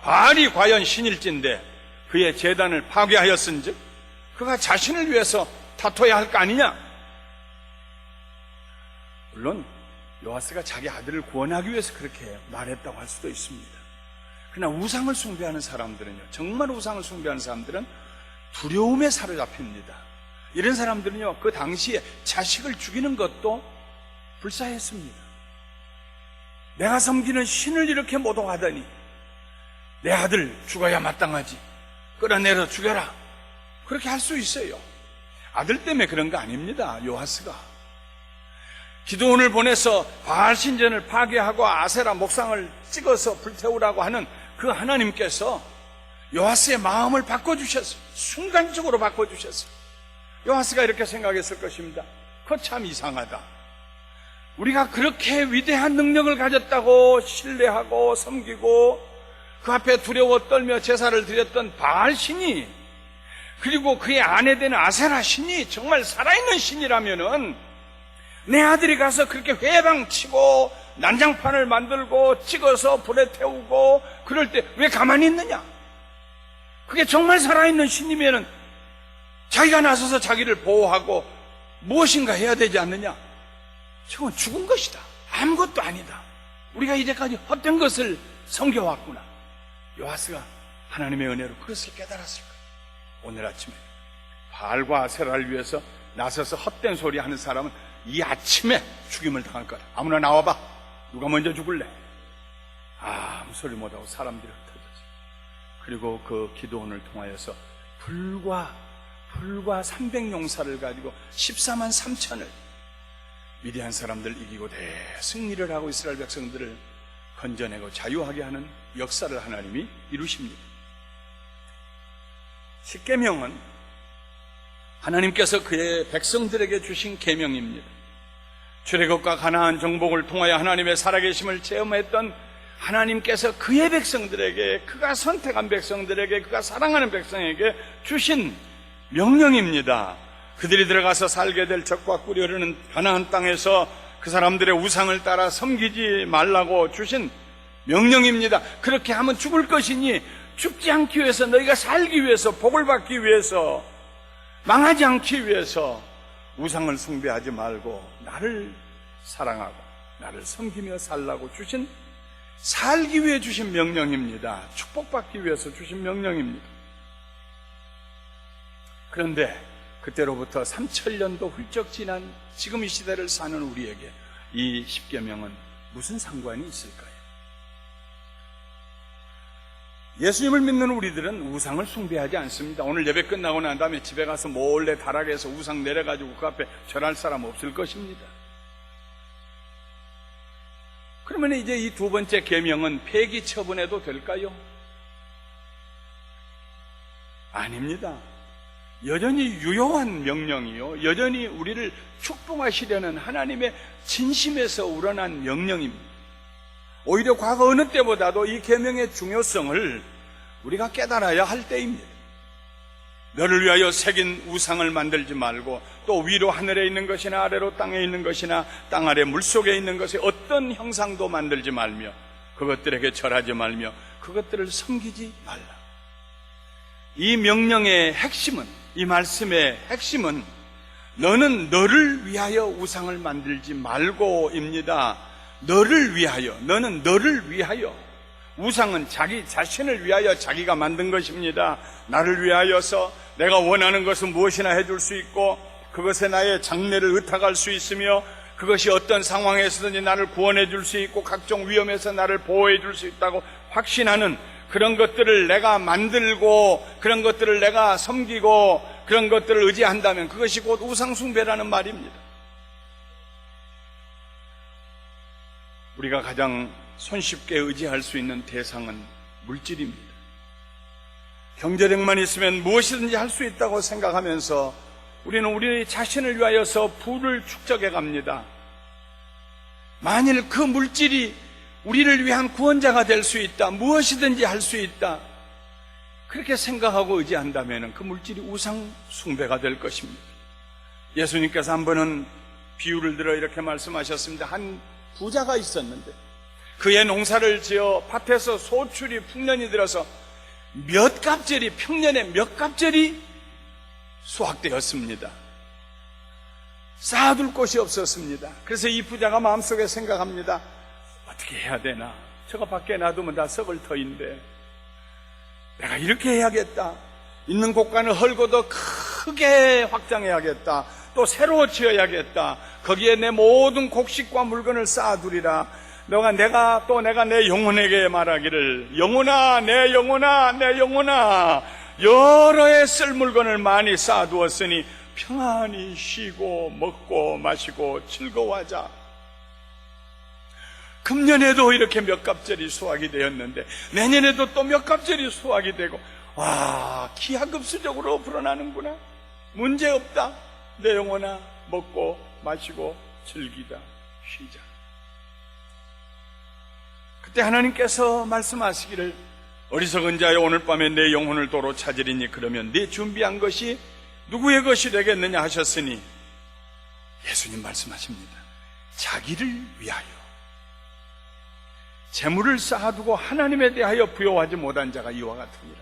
바알이 과연 신일진데 그의 제단을 파괴하였은즉 그가 자신을 위해서 다퉈야 할 거 아니냐? 물론 요아스가 자기 아들을 구원하기 위해서 그렇게 말했다고 할 수도 있습니다. 그러나 우상을 숭배하는 사람들은요, 정말 우상을 숭배하는 사람들은 두려움에 사로잡힙니다. 이런 사람들은요, 그 당시에 자식을 죽이는 것도 불사했습니다. 내가 섬기는 신을 이렇게 모독하다니 내 아들 죽어야 마땅하지, 끌어내려 죽여라, 그렇게 할 수 있어요. 아들 때문에 그런 거 아닙니다. 요아스가 기드온을 보내서 바알 신전을 파괴하고 아세라 목상을 찍어서 불태우라고 하는 그 하나님께서 요아스의 마음을 바꿔주셨어요. 순간적으로 바꿔주셨어요. 요아스가 이렇게 생각했을 것입니다. 그거 참 이상하다. 우리가 그렇게 위대한 능력을 가졌다고 신뢰하고 섬기고 그 앞에 두려워 떨며 제사를 드렸던 바알 신이, 그리고 그의 아내 되는 아세라 신이 정말 살아있는 신이라면은 내 아들이 가서 그렇게 회방치고 난장판을 만들고 찍어서 불에 태우고 그럴 때 왜 가만히 있느냐? 그게 정말 살아있는 신이면은 자기가 나서서 자기를 보호하고 무엇인가 해야 되지 않느냐? 저건 죽은 것이다. 아무것도 아니다. 우리가 이제까지 헛된 것을 섬겨왔구나. 요아스가 하나님의 은혜로 그것을 깨달았을 거예요. 오늘 아침에 바알과 아세라를 위해서 나서서 헛된 소리 하는 사람은 이 아침에 죽임을 당할 거다. 아무나 나와봐. 누가 먼저 죽을래? 아무 소리 못하고 사람들이 흩어졌어요. 그리고 그 기드온을 통하여서 불과 300용사를 가지고 14만 3천을 미디안 사람들 이기고 대승리를 하고 이스라엘 백성들을 건져내고 자유하게 하는 역사를 하나님이 이루십니다. 십계명은 하나님께서 그의 백성들에게 주신 계명입니다. 출애굽과 가나안 정복을 통하여 하나님의 살아계심을 체험했던 하나님께서 그의 백성들에게, 그가 선택한 백성들에게, 그가 사랑하는 백성에게 주신 명령입니다. 그들이 들어가서 살게 될 적과 꿀이 흐르는 가나안 땅에서 그 사람들의 우상을 따라 섬기지 말라고 주신 명령입니다. 그렇게 하면 죽을 것이니 죽지 않기 위해서, 너희가 살기 위해서, 복을 받기 위해서, 망하지 않기 위해서 우상을 숭배하지 말고 나를 사랑하고 나를 섬기며 살라고 주신, 살기 위해 주신 명령입니다. 축복받기 위해서 주신 명령입니다. 그런데 그때로부터 3000년도 훌쩍 지난 지금 이 시대를 사는 우리에게 이 십계명은 무슨 상관이 있을까요? 예수님을 믿는 우리들은 우상을 숭배하지 않습니다. 오늘 예배 끝나고 난 다음에 집에 가서 몰래 다락에서 우상 내려가지고 그 앞에 절할 사람 없을 것입니다. 그러면 이제 이 두 번째 계명은 폐기 처분해도 될까요? 아닙니다. 여전히 유효한 명령이요, 여전히 우리를 축복하시려는 하나님의 진심에서 우러난 명령입니다. 오히려 과거 어느 때보다도 이 계명의 중요성을 우리가 깨달아야 할 때입니다. 너를 위하여 새긴 우상을 만들지 말고, 또 위로 하늘에 있는 것이나 아래로 땅에 있는 것이나 땅 아래 물속에 있는 것의 어떤 형상도 만들지 말며 그것들에게 절하지 말며 그것들을 섬기지 말라. 이 명령의 핵심은, 이 말씀의 핵심은 너는 너를 위하여 우상을 만들지 말고입니다. 너를 위하여, 너는 너를 위하여. 우상은 자기 자신을 위하여 자기가 만든 것입니다. 나를 위하여서 내가 원하는 것은 무엇이나 해줄 수 있고, 그것에 나의 장래를 의탁할 수 있으며, 그것이 어떤 상황에서든지 나를 구원해 줄 수 있고 각종 위험에서 나를 보호해 줄 수 있다고 확신하는 그런 것들을 내가 만들고, 그런 것들을 내가 섬기고, 그런 것들을 의지한다면 그것이 곧 우상숭배라는 말입니다. 우리가 가장 손쉽게 의지할 수 있는 대상은 물질입니다. 경제력만 있으면 무엇이든지 할 수 있다고 생각하면서 우리는 우리 자신을 위하여서 부를 축적해 갑니다. 만일 그 물질이 우리를 위한 구원자가 될 수 있다, 무엇이든지 할 수 있다, 그렇게 생각하고 의지한다면 그 물질이 우상 숭배가 될 것입니다. 예수님께서 한 번은 비유를 들어 이렇게 말씀하셨습니다. 한 부자가 있었는데 그의 농사를 지어 밭에서 소출이 풍년이 들어서 평년에 몇 갑절이 수확되었습니다. 쌓아둘 곳이 없었습니다. 그래서 이 부자가 마음속에 생각합니다. 어떻게 해야 되나? 저거 밖에 놔두면 다 썩을 터인데 내가 이렇게 해야겠다. 있는 곳간을 헐고도 크게 확장해야겠다. 또 새로 지어야겠다. 거기에 내 모든 곡식과 물건을 쌓아두리라. 내가 내 영혼에게 말하기를, 영혼아, 내 영혼아, 내 영혼아, 여러 해 쓸 물건을 많이 쌓아두었으니 평안히 쉬고 먹고 마시고 즐거워하자. 금년에도 이렇게 몇 갑절이 수확이 되었는데 내년에도 또 몇 갑절이 수확이 되고, 와, 기하급수적으로 불어나는구나. 문제없다. 내 영혼아, 먹고 마시고 즐기자, 쉬자. 그때 하나님께서 말씀하시기를, 어리석은 자여, 오늘 밤에 내 영혼을 도로 찾으리니 그러면 네 준비한 것이 누구의 것이 되겠느냐 하셨으니, 예수님 말씀하십니다. 자기를 위하여 재물을 쌓아두고 하나님에 대하여 부여하지 못한 자가 이와 같으니라.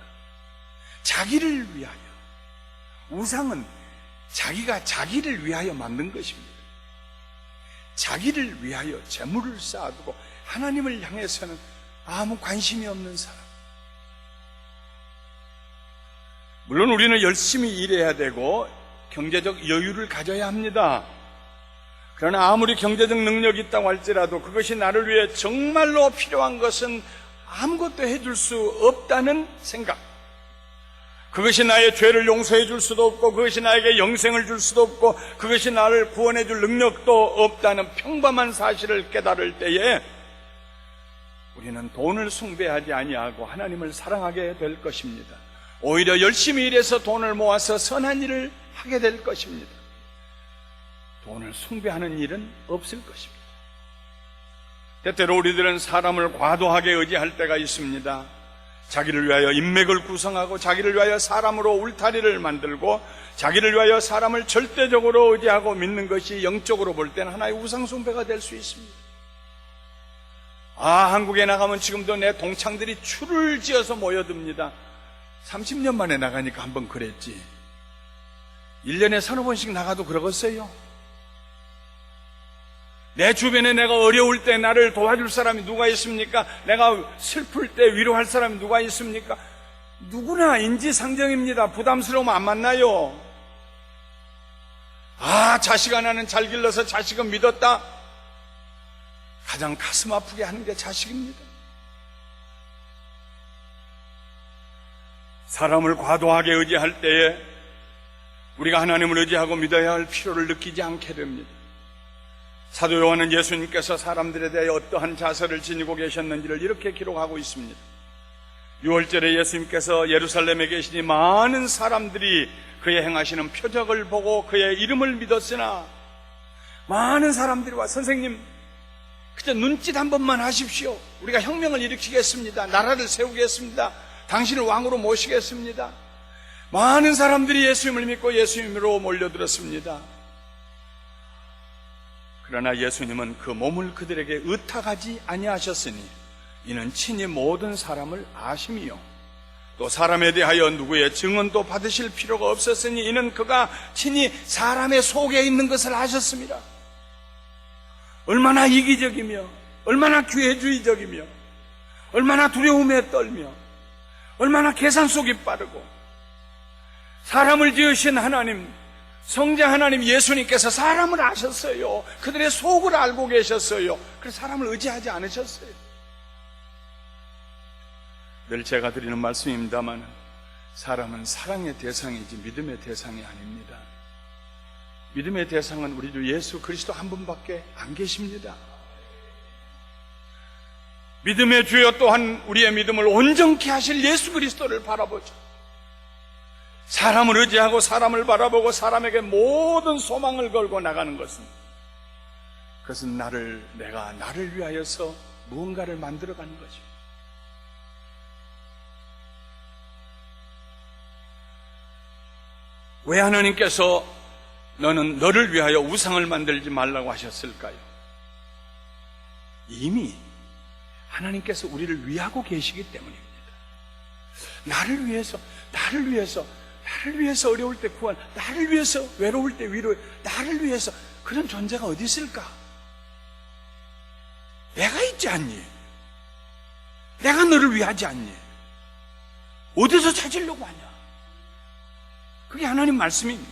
자기를 위하여. 우상은 자기가 자기를 위하여 만든 것입니다. 자기를 위하여 재물을 쌓아두고 하나님을 향해서는 아무 관심이 없는 사람. 물론 우리는 열심히 일해야 되고 경제적 여유를 가져야 합니다. 그러나 아무리 경제적 능력이 있다고 할지라도 그것이 나를 위해 정말로 필요한 것은 아무것도 해줄 수 없다는 생각. 그것이 나의 죄를 용서해 줄 수도 없고, 그것이 나에게 영생을 줄 수도 없고, 그것이 나를 구원해 줄 능력도 없다는 평범한 사실을 깨달을 때에 우리는 돈을 숭배하지 아니하고 하나님을 사랑하게 될 것입니다. 오히려 열심히 일해서 돈을 모아서 선한 일을 하게 될 것입니다. 돈을 숭배하는 일은 없을 것입니다. 때때로 우리들은 사람을 과도하게 의지할 때가 있습니다. 자기를 위하여 인맥을 구성하고, 자기를 위하여 사람으로 울타리를 만들고, 자기를 위하여 사람을 절대적으로 의지하고 믿는 것이 영적으로 볼 때는 하나의 우상숭배가 될 수 있습니다. 한국에 나가면 지금도 내 동창들이 줄을 지어서 모여듭니다. 30년 만에 나가니까 한번 그랬지, 1년에 서너 번씩 나가도 그러겠어요? 내 주변에 내가 어려울 때 나를 도와줄 사람이 누가 있습니까? 내가 슬플 때 위로할 사람이 누가 있습니까? 누구나 인지상정입니다. 부담스러우면 안 만나요. 자식 하나는 잘 길러서 자식은 믿었다. 가장 가슴 아프게 하는 게 자식입니다. 사람을 과도하게 의지할 때에 우리가 하나님을 의지하고 믿어야 할 필요를 느끼지 않게 됩니다. 사도 요한은 예수님께서 사람들에 대해 어떠한 자세를 지니고 계셨는지를 이렇게 기록하고 있습니다. 6월절에 예수님께서 예루살렘에 계시니 많은 사람들이 그의 행하시는 표적을 보고 그의 이름을 믿었으나, 많은 사람들이 와, 선생님 그저 눈짓 한 번만 하십시오. 우리가 혁명을 일으키겠습니다. 나라를 세우겠습니다. 당신을 왕으로 모시겠습니다. 많은 사람들이 예수님을 믿고 예수님으로 몰려들었습니다. 그러나 예수님은 그 몸을 그들에게 의탁하지 아니하셨으니 이는 친히 모든 사람을 아심이요, 또 사람에 대하여 누구의 증언도 받으실 필요가 없었으니 이는 그가 친히 사람의 속에 있는 것을 아셨습니다. 얼마나 이기적이며, 얼마나 기회주의적이며, 얼마나 두려움에 떨며, 얼마나 계산 속이 빠르고, 사람을 지으신 하나님, 성자 하나님 예수님께서 사람을 아셨어요. 그들의 속을 알고 계셨어요. 그래서 사람을 의지하지 않으셨어요. 늘 제가 드리는 말씀입니다만, 사람은 사랑의 대상이지 믿음의 대상이 아닙니다. 믿음의 대상은 우리 주 예수 그리스도 한 분밖에 안 계십니다. 믿음의 주여 또한 우리의 믿음을 온전케 하실 예수 그리스도를 바라보죠. 사람을 의지하고 사람을 바라보고 사람에게 모든 소망을 걸고 나가는 그것은 내가 나를 위하여서 무언가를 만들어가는 거죠. 왜 하나님께서 너는 너를 위하여 우상을 만들지 말라고 하셨을까요? 이미 하나님께서 우리를 위하고 계시기 때문입니다. 나를 위해서 어려울 때 구원, 나를 위해서 외로울 때 위로해, 나를 위해서 그런 존재가 어디 있을까? 내가 있지 않니? 내가 너를 위하지 않니? 어디서 찾으려고 하냐? 그게 하나님 말씀입니다.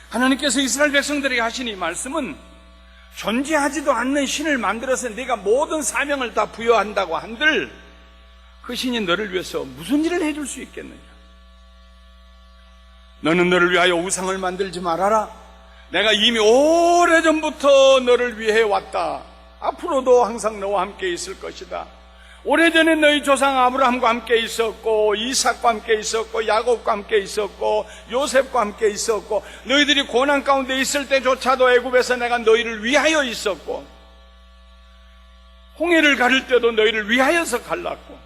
하나님께서 이스라엘 백성들에게 하신 이 말씀은 존재하지도 않는 신을 만들어서 네가 모든 사명을 다 부여한다고 한들 그 신이 너를 위해서 무슨 일을 해줄 수 있겠느냐? 너는 너를 위하여 우상을 만들지 말아라. 내가 이미 오래전부터 너를 위해 왔다. 앞으로도 항상 너와 함께 있을 것이다. 오래전에 너희 조상 아브라함과 함께 있었고 이삭과 함께 있었고 야곱과 함께 있었고 요셉과 함께 있었고 너희들이 고난 가운데 있을 때조차도 애굽에서 내가 너희를 위하여 있었고 홍해를 가를 때도 너희를 위하여서 갈랐고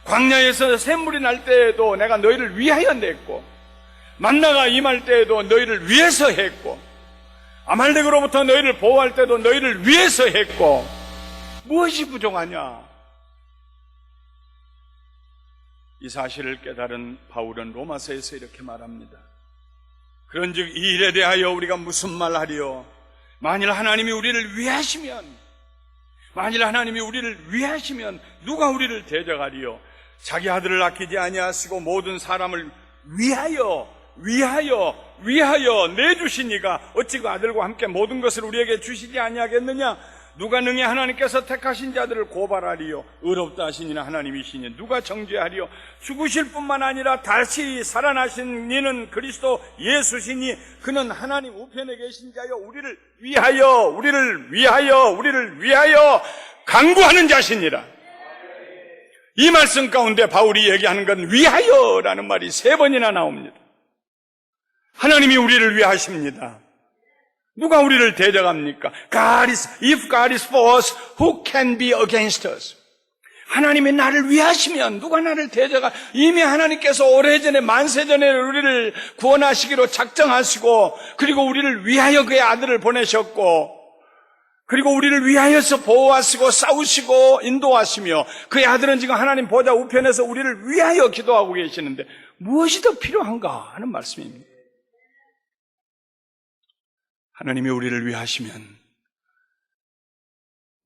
광야에서 샘물이 날 때에도 내가 너희를 위하여 냈고 만나가 임할 때에도 너희를 위해서 했고 아말렉으로부터 너희를 보호할 때도 너희를 위해서 했고 무엇이 부족하냐? 이 사실을 깨달은 바울은 로마서에서 이렇게 말합니다. 그런즉 이 일에 대하여 우리가 무슨 말하리요? 만일 하나님이 우리를 위하시면 누가 우리를 대적하리요? 자기 아들을 아끼지 아니하시고 모든 사람을 위하여 내주신 이가 어찌 그 아들과 함께 모든 것을 우리에게 주시지 아니하겠느냐? 누가 능히 하나님께서 택하신 자들을 고발하리요? 의롭다 하시니는 하나님이시니 누가 정죄하리요? 죽으실 뿐만 아니라 다시 살아나신 이는 그리스도 예수시니 그는 하나님 우편에 계신 자여 우리를 위하여 간구하는 자시니라. 이 말씀 가운데 바울이 얘기하는 건 위하여라는 말이 3번이나 나옵니다. 하나님이 우리를 위하십니다. 누가 우리를 대적합니까? If God is for us, who can be against us? 하나님이 나를 위하시면 누가 나를 대적하? 이미 하나님께서 오래전에 만세전에 우리를 구원하시기로 작정하시고 그리고 우리를 위하여 그의 아들을 보내셨고 그리고 우리를 위하여서 보호하시고 싸우시고 인도하시며 그의 아들은 지금 하나님 보좌 우편에서 우리를 위하여 기도하고 계시는데 무엇이 더 필요한가 하는 말씀입니다. 하나님이 우리를 위하시면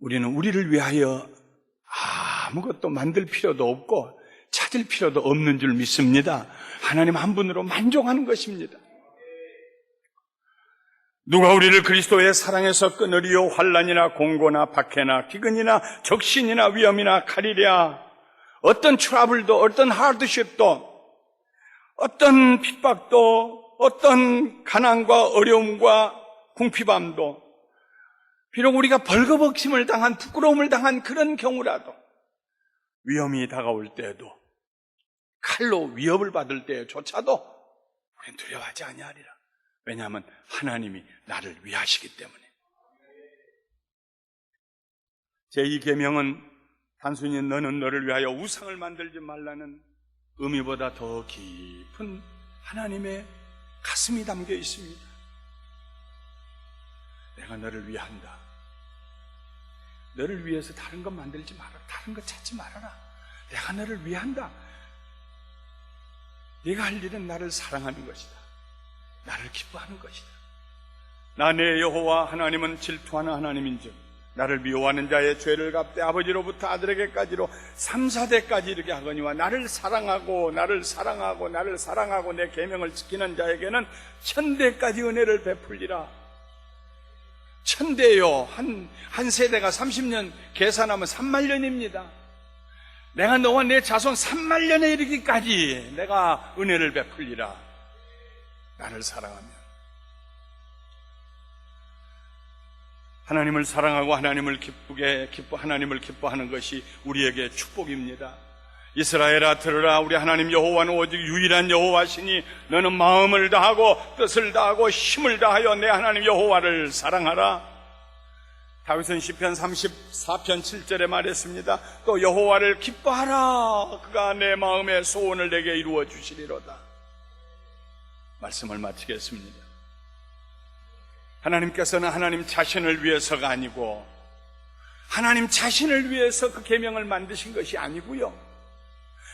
우리는 우리를 위하여 아무것도 만들 필요도 없고 찾을 필요도 없는 줄 믿습니다. 하나님 한 분으로 만족하는 것입니다. 누가 우리를 그리스도의 사랑에서 끊으리요? 환난이나 공고나 박해나 기근이나 적신이나 위험이나 칼이랴. 어떤 트러블도 어떤 하드십도 어떤 핍박도 어떤 가난과 어려움과 궁핍함도 비록 우리가 벌거벗김을 당한 부끄러움을 당한 그런 경우라도 위험이 다가올 때에도 칼로 위협을 받을 때조차도 우리는 두려워하지 아니하리라. 왜냐하면 하나님이 나를 위하시기 때문에. 제2계명은 단순히 너는 너를 위하여 우상을 만들지 말라는 의미보다 더 깊은 하나님의 가슴이 담겨 있습니다. 내가 너를 위한다. 너를 위해서 다른 것 만들지 마라. 다른 것 찾지 말아라. 내가 너를 위한다. 네가 할 일은 나를 사랑하는 것이다. 나를 기뻐하는 것이다. 나 내 여호와 하나님은 질투하는 하나님인즉 나를 미워하는 자의 죄를 갚되 아버지로부터 아들에게까지로 3, 4대까지 이르게 하거니와 나를 사랑하고 내 계명을 지키는 자에게는 1000대까지 은혜를 베풀리라. 1000대요. 한 세대가 30년 계산하면 3만 년입니다. 내가 너와 내 자손 3만 년에 이르기까지 내가 은혜를 베풀리라. 나를 사랑하면. 하나님을 사랑하고 하나님을 기뻐하는 것이 우리에게 축복입니다. 이스라엘아 들으라. 우리 하나님 여호와는 오직 유일한 여호와시니 너는 마음을 다하고 뜻을 다하고 힘을 다하여 내 하나님 여호와를 사랑하라. 다윗은 시편 34편 7절에 말했습니다. 또 여호와를 기뻐하라. 그가 내 마음의 소원을 내게 이루어 주시리로다. 말씀을 마치겠습니다. 하나님께서는 하나님 자신을 위해서가 아니고 하나님 자신을 위해서 그 계명을 만드신 것이 아니고요,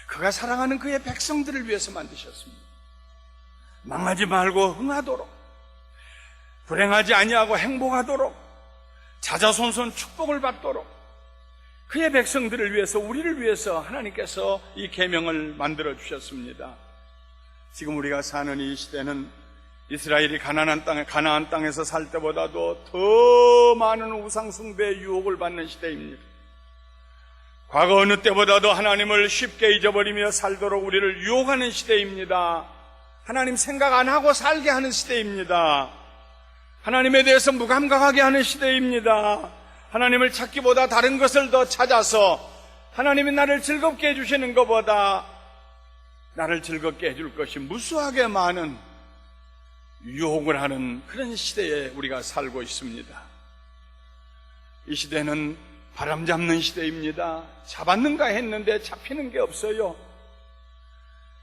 그가 사랑하는 그의 백성들을 위해서 만드셨습니다. 망하지 말고 흥하도록, 불행하지 아니하고 행복하도록, 자자손손 축복을 받도록 그의 백성들을 위해서, 우리를 위해서 하나님께서 이 계명을 만들어 주셨습니다. 지금 우리가 사는 이 시대는 이스라엘이 가나안 땅에서 살 때보다도 더 많은 우상 숭배의 유혹을 받는 시대입니다. 과거 어느 때보다도 하나님을 쉽게 잊어버리며 살도록 우리를 유혹하는 시대입니다. 하나님 생각 안 하고 살게 하는 시대입니다. 하나님에 대해서 무감각하게 하는 시대입니다. 하나님을 찾기보다 다른 것을 더 찾아서 하나님이 나를 즐겁게 해주시는 것보다 나를 즐겁게 해줄 것이 무수하게 많은 유혹을 하는 그런 시대에 우리가 살고 있습니다. 이 시대는 바람 잡는 시대입니다. 잡았는가 했는데 잡히는 게 없어요.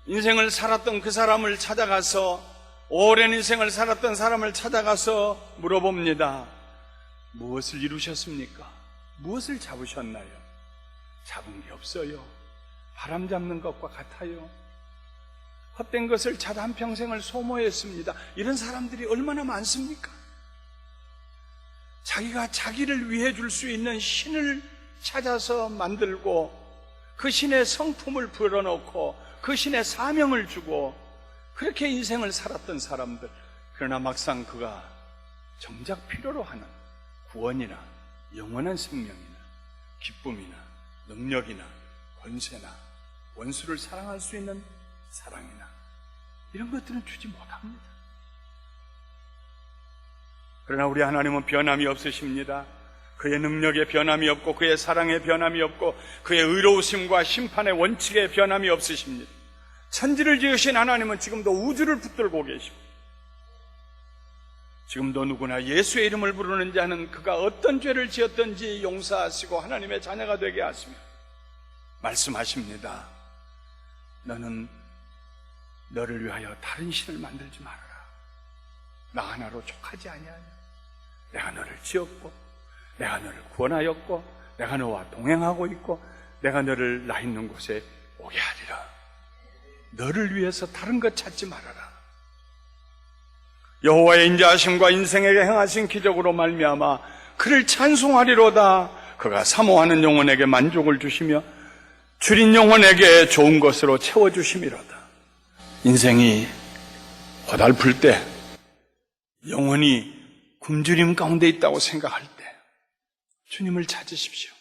인생을 살았던 그 사람을 찾아가서, 오랜 인생을 살았던 사람을 찾아가서 물어봅니다. 무엇을 이루셨습니까? 무엇을 잡으셨나요? 잡은 게 없어요. 바람 잡는 것과 같아요. 헛된 것을 찾아 한평생을 소모했습니다. 이런 사람들이 얼마나 많습니까? 자기가 자기를 위해 줄 수 있는 신을 찾아서 만들고 그 신의 성품을 불어넣고 그 신의 사명을 주고 그렇게 인생을 살았던 사람들. 그러나 막상 그가 정작 필요로 하는 구원이나 영원한 생명이나 기쁨이나 능력이나 권세나 원수를 사랑할 수 있는 사랑이나 이런 것들은 주지 못합니다. 그러나 우리 하나님은 변함이 없으십니다. 그의 능력에 변함이 없고 그의 사랑에 변함이 없고 그의 의로우심과 심판의 원칙에 변함이 없으십니다. 천지를 지으신 하나님은 지금도 우주를 붙들고 계시고 지금도 누구나 예수의 이름을 부르는 자는 그가 어떤 죄를 지었든지 용서하시고 하나님의 자녀가 되게 하시며 말씀하십니다. 너는 너를 위하여 다른 신을 만들지 말아라. 나 하나로 족하지 아니하냐. 내가 너를 지었고 내가 너를 구원하였고 내가 너와 동행하고 있고 내가 너를 나 있는 곳에 오게 하리라. 너를 위해서 다른 것 찾지 말아라. 여호와의 인자하심과 인생에게 행하신 기적으로 말미암아 그를 찬송하리로다. 그가 사모하는 영혼에게 만족을 주시며 줄인 영혼에게 좋은 것으로 채워주심이로다. 인생이 고달플 때, 영혼이 굶주림 가운데 있다고 생각할 때 주님을 찾으십시오.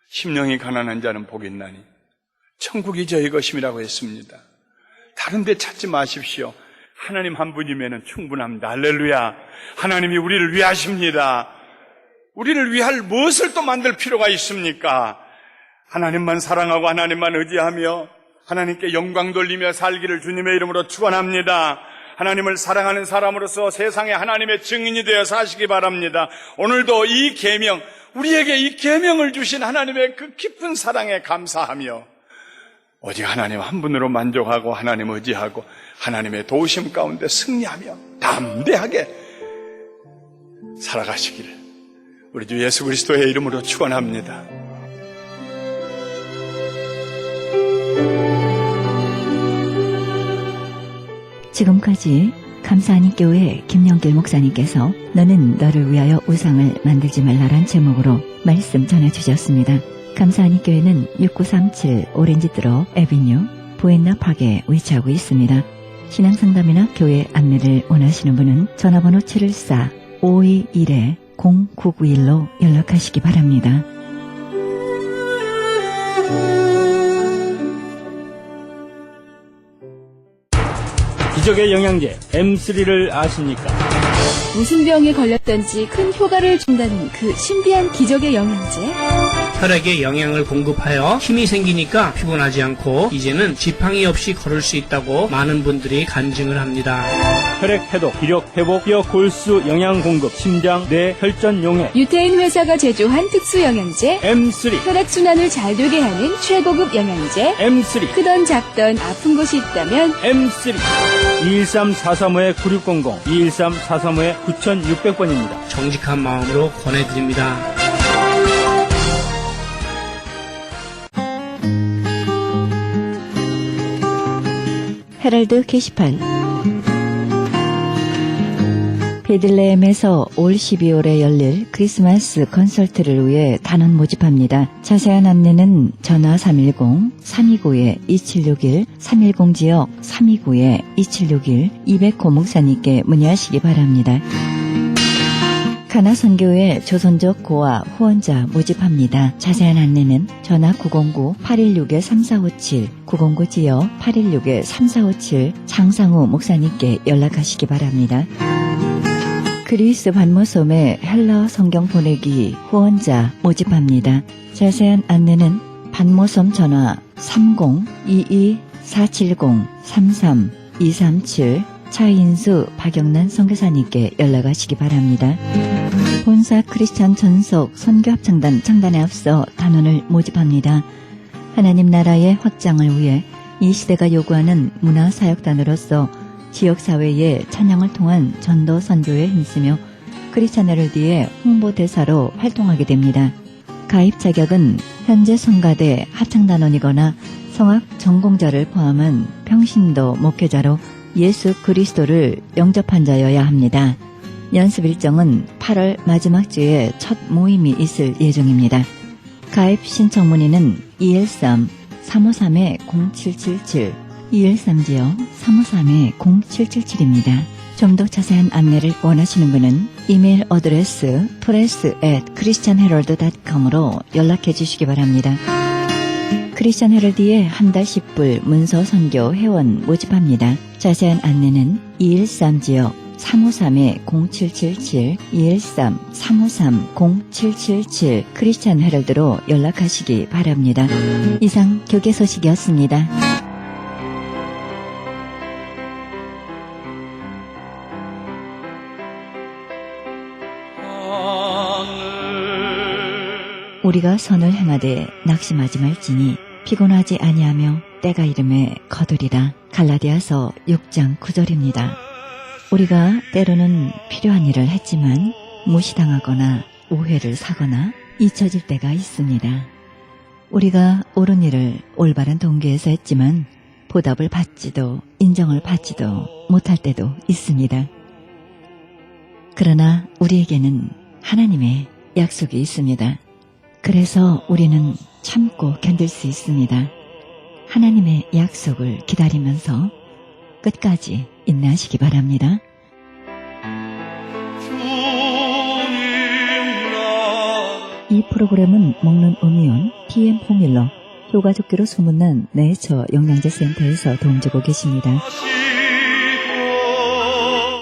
심령이 가난한 자는 복이 있나니 천국이 저희 것임이라고 했습니다. 다른 데 찾지 마십시오. 하나님 한 분이면 충분합니다. 할렐루야. 하나님이 우리를 위하십니다. 우리를 위할 무엇을 또 만들 필요가 있습니까? 하나님만 사랑하고 하나님만 의지하며 하나님께 영광 돌리며 살기를 주님의 이름으로 축원합니다. 하나님을 사랑하는 사람으로서 세상에 하나님의 증인이 되어 사시기 바랍니다. 오늘도 이 계명, 우리에게 이 계명을 주신 하나님의 그 깊은 사랑에 감사하며 오직 하나님 한 분으로 만족하고 하나님 의지하고 하나님의 도우심 가운데 승리하며 담대하게 살아가시기를 우리 주 예수 그리스도의 이름으로 축원합니다. 지금까지 감사하니 교회 김영길 목사님께서 너는 너를 위하여 우상을 만들지 말라란 제목으로 말씀 전해주셨습니다. 감사하니 교회는 6937 오렌지드로 에비뉴 부엔나 파크에 위치하고 있습니다. 신앙상담이나 교회 안내를 원하시는 분은 전화번호 714-521-0991로 연락하시기 바랍니다. 기적의 영양제 M3를 아십니까? 무슨 병에 걸렸던지 큰 효과를 준다는 그 신비한 기적의 영양제. 혈액에 영양을 공급하여 힘이 생기니까 피곤하지 않고 이제는 지팡이 없이 걸을 수 있다고 많은 분들이 간증을 합니다. 혈액 해독, 기력 회복, 뼈 골수 영양 공급, 심장, 뇌, 혈전 용해 유태인 회사가 제조한 특수 영양제. M3, 혈액순환을 잘 되게 하는 최고급 영양제. M3, 크던 작던 아픈 곳이 있다면 M3. 213-435-9600, 213-435-9600번입니다. 정직한 마음으로 권해드립니다. 헤럴드 게시판. 베들레헴에서 올 12월에 열릴 크리스마스 콘서트를 위해 단원 모집합니다. 자세한 안내는 전화 310-329-2761, 310지역 329-2761, 200호 목사님께 문의하시기 바랍니다. 가나선교회 조선족 고아 후원자 모집합니다. 자세한 안내는 전화 909-816-3457, 909지역 816-3457 장상우 목사님께 연락하시기 바랍니다. 그리스 반모섬에 헬러 성경 보내기 후원자 모집합니다. 자세한 안내는 반모섬 전화 30-22-470-33-237 차인수 박영란 선교사님께 연락하시기 바랍니다. 본사 크리스찬 전속 선교합창단 창단에 앞서 단원을 모집합니다. 하나님 나라의 확장을 위해 이 시대가 요구하는 문화사역단으로서 지역사회의 찬양을 통한 전도 선교에 힘쓰며 크리스찬 헤럴드의 홍보대사로 활동하게 됩니다. 가입 자격은 현재 성가대 합창단원이거나 성악 전공자를 포함한 평신도 목회자로 예수 그리스도를 영접한 자여야 합니다. 연습 일정은 8월 마지막 주에 첫 모임이 있을 예정입니다. 가입 신청 문의는 213-353-0777, 213지역 353-0777입니다. 좀 더 자세한 안내를 원하시는 분은 이메일 어드레스 press@christianherald.com으로 연락해 주시기 바랍니다. 크리스찬 헤럴드의 한 달 10불 문서 선교 회원 모집합니다. 자세한 안내는 213지역 353-0777, 213-353-0777 크리스찬 헤럴드로 연락하시기 바랍니다. 이상 교계 소식이었습니다. 우리가 선을 행하되 낙심하지 말지니 피곤하지 아니하며 때가 이름에 거두리라. 갈라디아서 6장 9절입니다. 우리가 때로는 필요한 일을 했지만 무시당하거나 오해를 사거나 잊혀질 때가 있습니다. 우리가 옳은 일을 올바른 동기에서 했지만 보답을 받지도 인정을 받지도 못할 때도 있습니다. 그러나 우리에게는 하나님의 약속이 있습니다. 그래서 우리는 참고 견딜 수 있습니다. 하나님의 약속을 기다리면서 끝까지 인내하시기 바랍니다. 이 프로그램은 먹는 음이온 PM 포뮬러 효과좋기로 소문난 네이처 영양제 센터에서 도움주고 계십니다.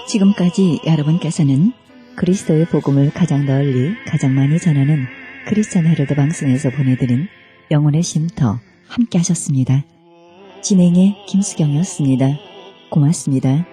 지금까지 여러분께서는 그리스도의 복음을 가장 널리 가장 많이 전하는 크리스찬 헤럴드 방송에서 보내드린 영혼의 쉼터 함께 하셨습니다. 진행의 김수경이었습니다. 고맙습니다.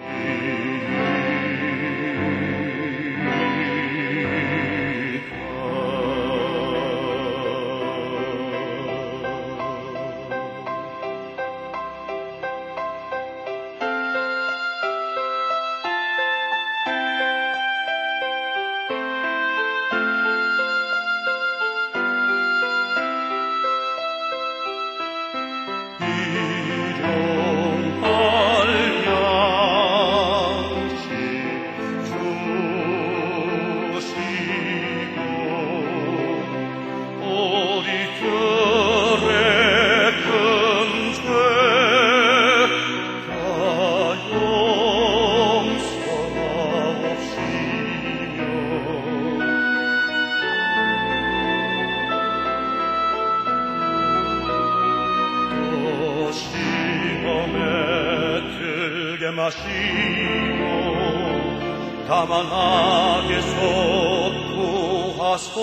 하시고 다만 악에서 구하소서.